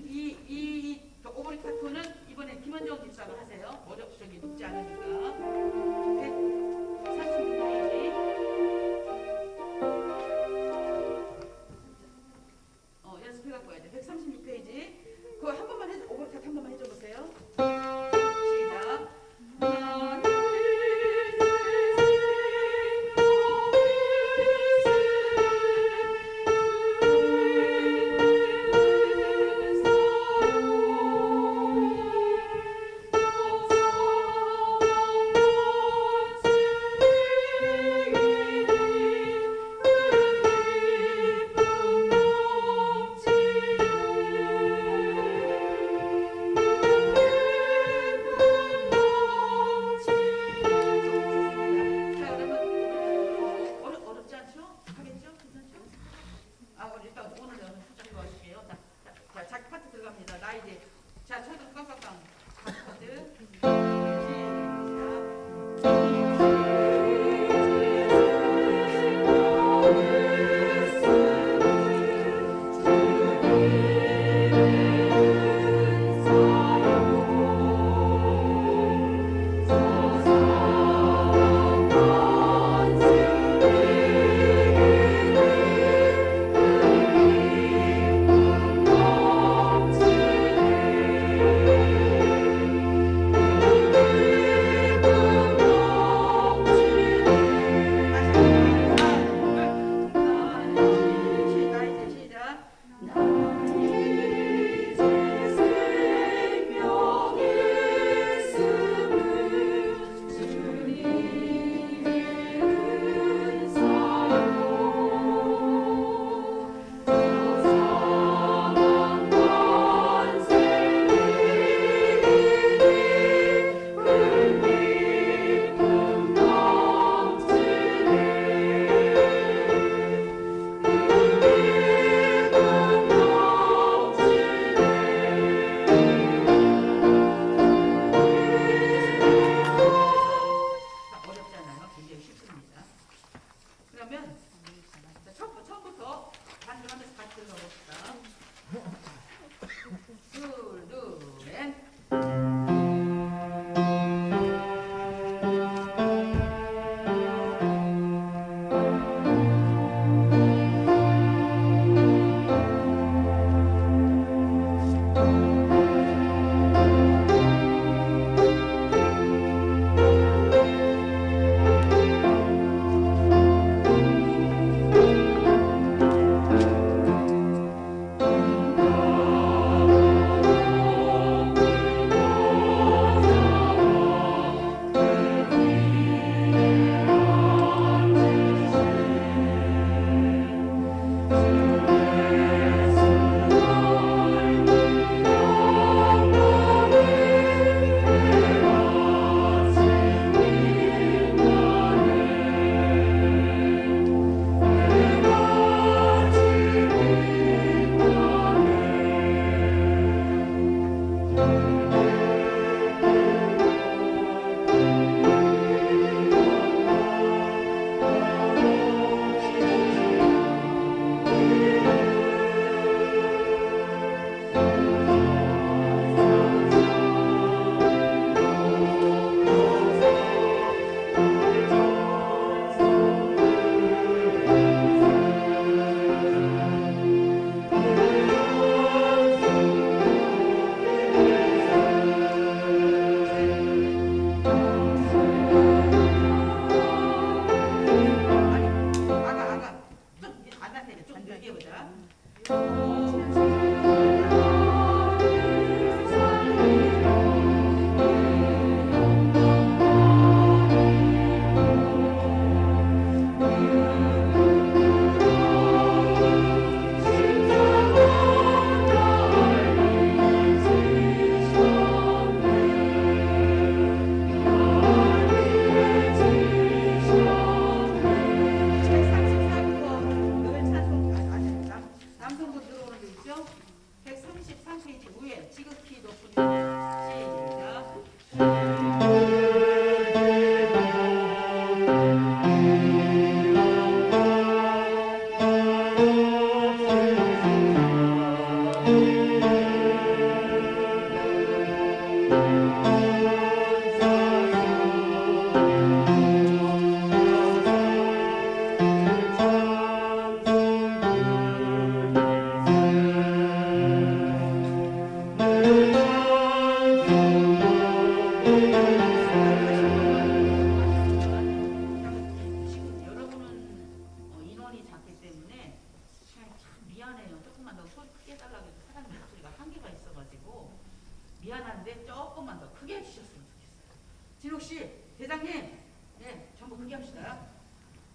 Speaker 2: 이 오버리 파트는 이번에 김원정 집사가 하세요. 저기 높지 않으니까. 136페이지. 연습해갖고 와야 돼. 136페이지. 그거 한 번만 해줘. 오버리 파트 한 번만 해줘보세요. 시작. 미안한데 조금만 더 크게 해주셨으면 좋겠어요. 진욱 씨, 대장님, 네, 전부 크게 합시다.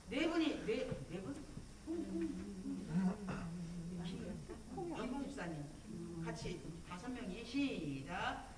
Speaker 2: 네 분이 네 분? 이봉 집사님 같이 5명이 시작.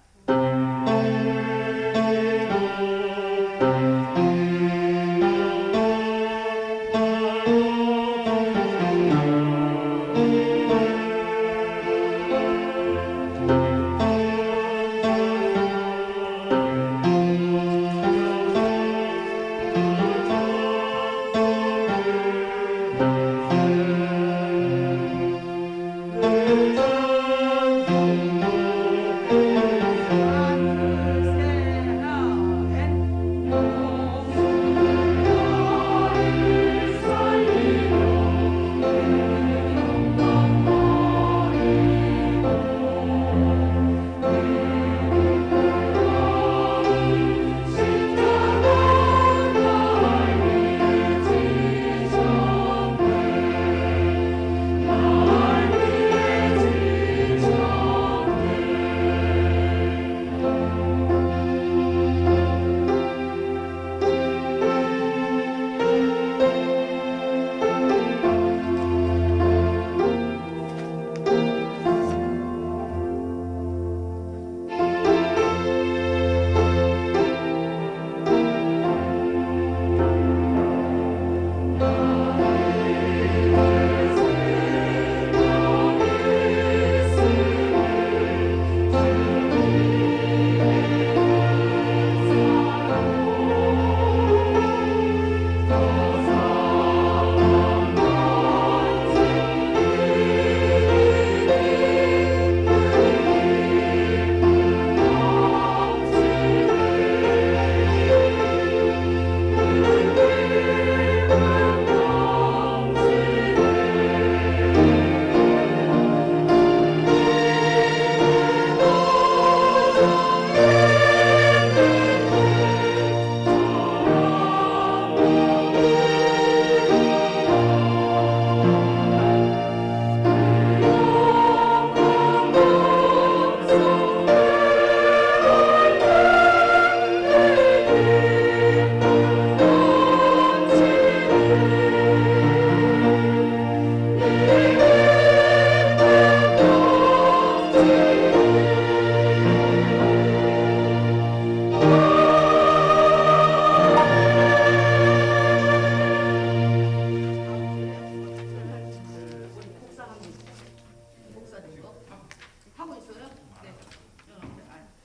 Speaker 2: 하고 있어요? 네.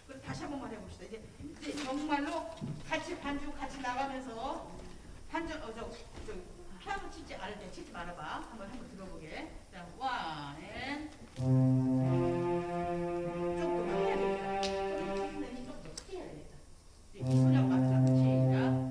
Speaker 2: 그럼 다시 한 번만 해봅시다. 이제 정말로 같이 반주 같이 나가면서 반주 저 피아노 치지 않을 때 치지 말아봐. 한번 들어보게. 자, 원, 앤. 좀더 크게 해야 되겠다. 좀더 크게 해야 되겠다. 이 소리하고 맞춰서 시작.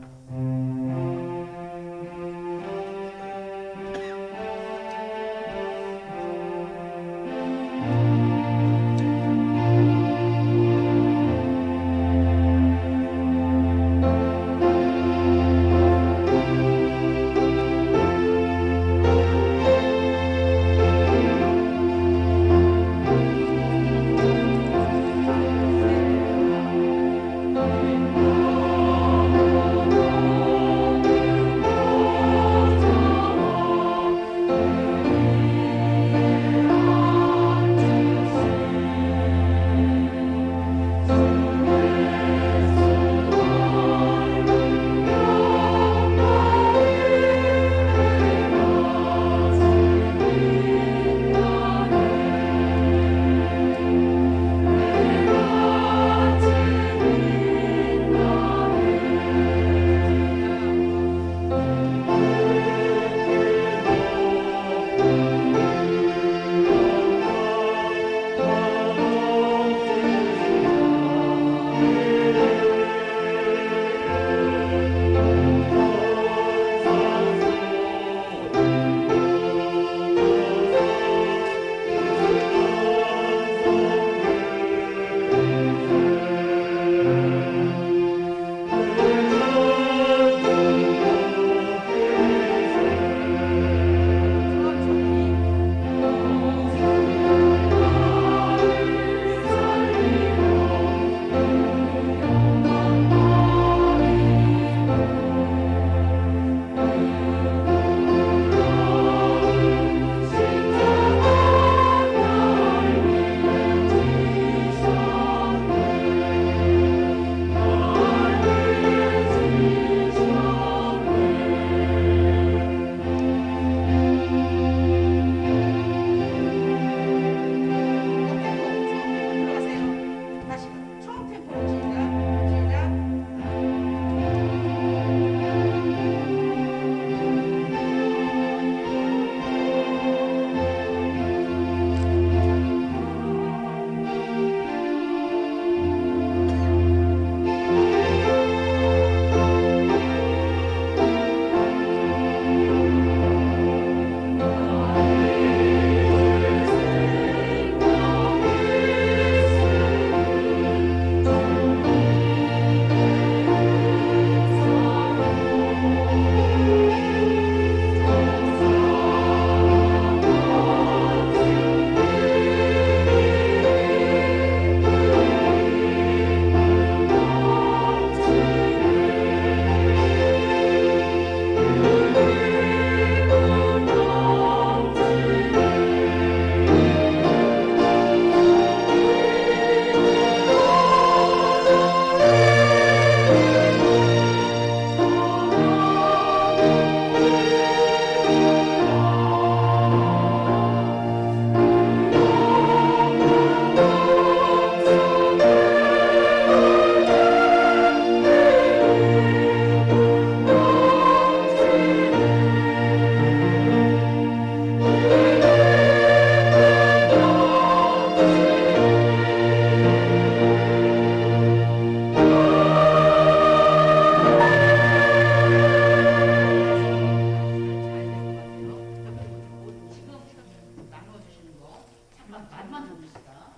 Speaker 2: 잘만 잡읍시다.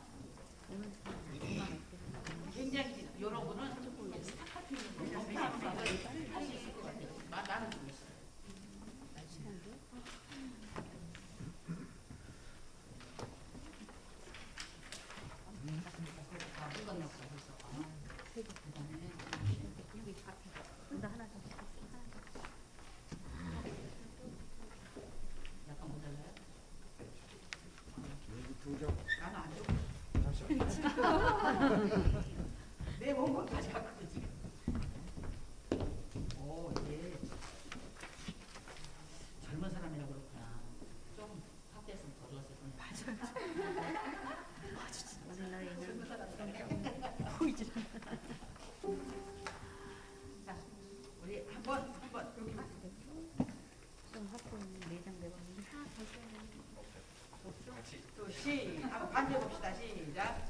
Speaker 2: 굉장히 여러분은 스타카토 있는 경쾌한 할수 있을 것 같아요. 나는 좀 있어요. 다 끝났어 벌써. 약간 모자라요? 나는 안 줘. 내 몸만 가져갔거든 지금. 오, 예. 젊은 사람이라 그렇구나. 좀 확대했으면 더 좋았을 뻔해. 맞아. 젊은 사람이라 보이지. 자, 우리 한번 여기. 또 한번 반대 봅시다. 시작.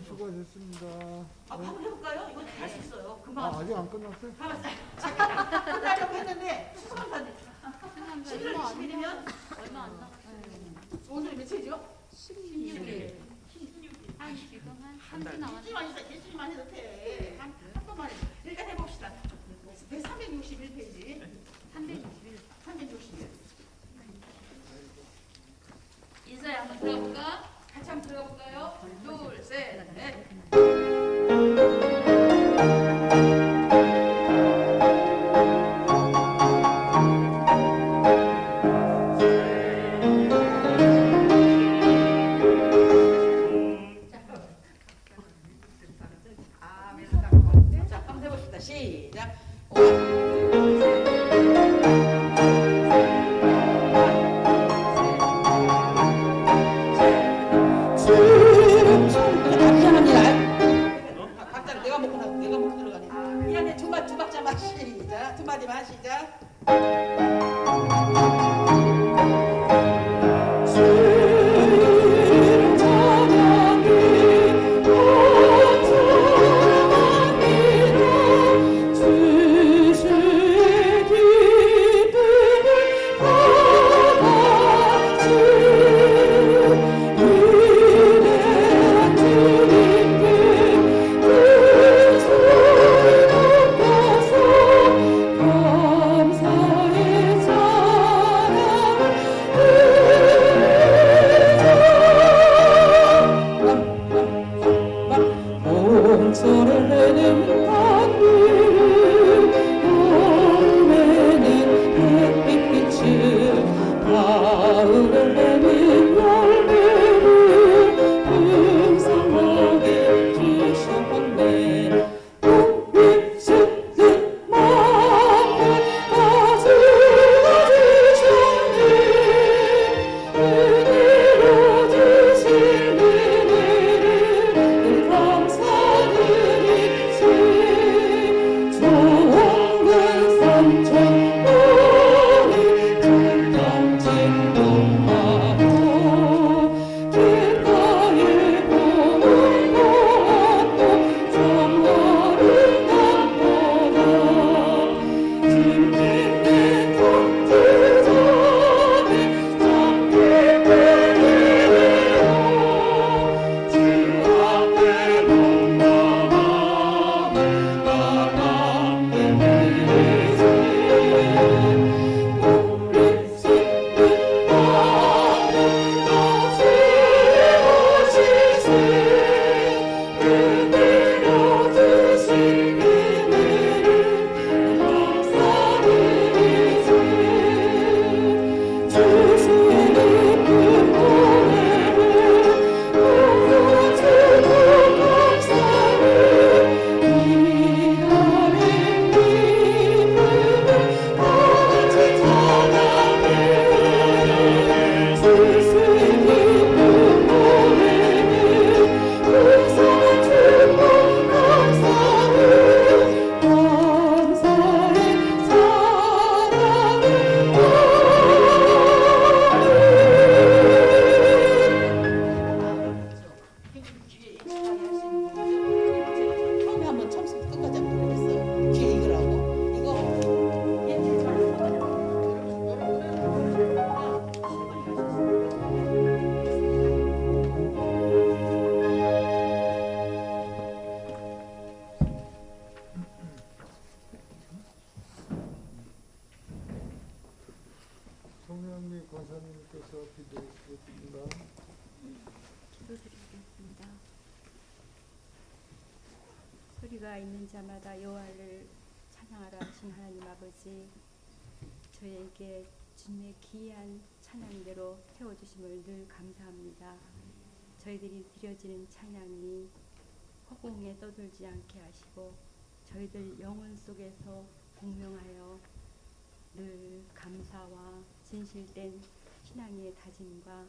Speaker 3: 수고하셨습니다.
Speaker 2: 한번 해볼까요? 이거 할 수 있어요. 금방.
Speaker 3: 아직 안 끝났어요?
Speaker 2: 끝나려고 했는데 수술한다니. 11월 20일이면
Speaker 4: 얼마 안 남았어요.
Speaker 2: 오늘 며칠이죠?
Speaker 4: 16일.
Speaker 3: 지금 한 3주 남았는데
Speaker 2: 일주일만 해도 돼. 한 번만 해. 일단 해봅시다. 361페이지.
Speaker 3: 361.
Speaker 2: 361.
Speaker 3: 인사에 한번 들어볼까?
Speaker 2: 같이 한번 들어가 볼까요? 둘, 셋, 넷. 자, 한번 해봅시다. 시작. 각자 내가 먹고 들어가네. 이 안에 두 박자만 시작. 두 마디만 시작.
Speaker 4: 송영미 권사님께서 기도해주시겠습니다.
Speaker 3: 기도드리겠습니다. 소리가 있는 자마다 여호와를 찬양하라 하신 하나님 아버지, 저에게 주님의 귀한 찬양대로 태워주심을 늘 감사합니다. 저희들이 드려지는 찬양이 허공에 떠돌지 않게 하시고 저희들 영혼 속에서 공명하여 늘 감사와 진실된 신앙의 다짐과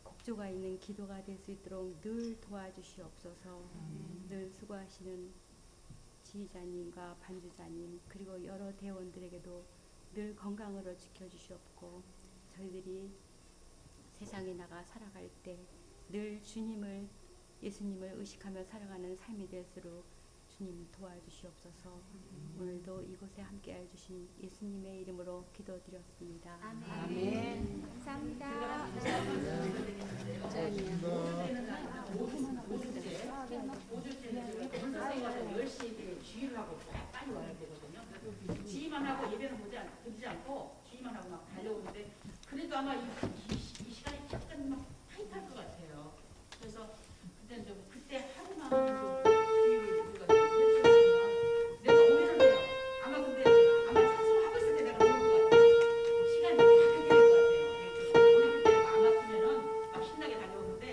Speaker 3: 곡조가 있는 기도가 될 수 있도록 늘 도와주시옵소서. 늘 수고하시는 지휘자님과 반주자님 그리고 여러 대원들에게도 늘 건강으로 지켜주시옵고, 저희들이 세상에 나가 살아갈 때 늘 주님을, 예수님을 의식하며 살아가는 삶이 될수록 주님 도와주시옵소서. 오늘도 이곳에 함께해 주신 예수님의 이름으로 기도드렸습니다.
Speaker 5: 아멘. 감사합니다.
Speaker 2: 선생님께서 열심히 주의를 하고 빨리 와야 되거든요. 주의만 하고 예배는 드리지 않고 주의만 하고 막 달려오는데 그래도 아마 이 시간이 약간 막 타이트할 것 같아요. 그래서 그때는 좀 그때 하루만 좀 주의를 우리가 해주시면 내가 오해를 해요. 아마 근데 아마 찬송하고 있을 때 내가 그럴 것 같아요. 시간이 다 그렇게 될 것 같아요. 오늘 그때 마음 아프면은 막 신나게 달려오는데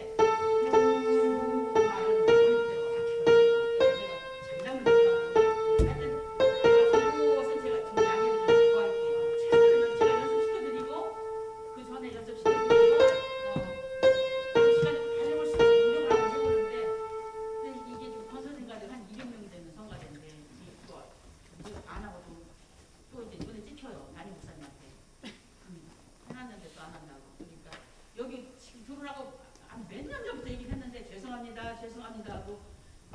Speaker 2: 여기 지금 들어오라고 몇 년 전부터 얘기를 했는데 죄송합니다 하고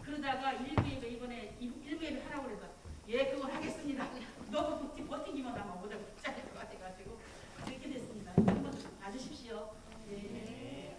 Speaker 2: 그러다가 일부 예배 이번에 일부 예배 하라고 그래서 예 그걸 하겠습니다. 너무 버티기만 하면 못하고 잘릴 것 같아가지고 그렇게 됐습니다. 한번 봐주십시오. 예.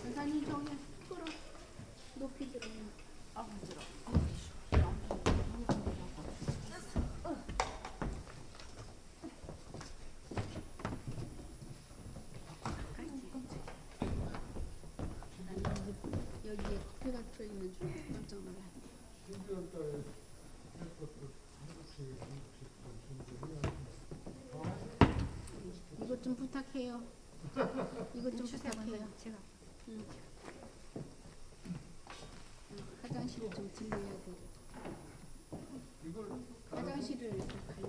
Speaker 5: 선생님 저기 끌어 높이 들어요. 여기에 코피가 트이는 줄 깜짝 놀랐네.
Speaker 4: 12월 달에 할 것도 한국식
Speaker 5: 이것 좀 부탁해요. 이것 좀 부탁해요.
Speaker 3: 제가
Speaker 5: 화장실을 좀 들려야 돼.
Speaker 4: 이걸
Speaker 5: 화장실을 좀 가려.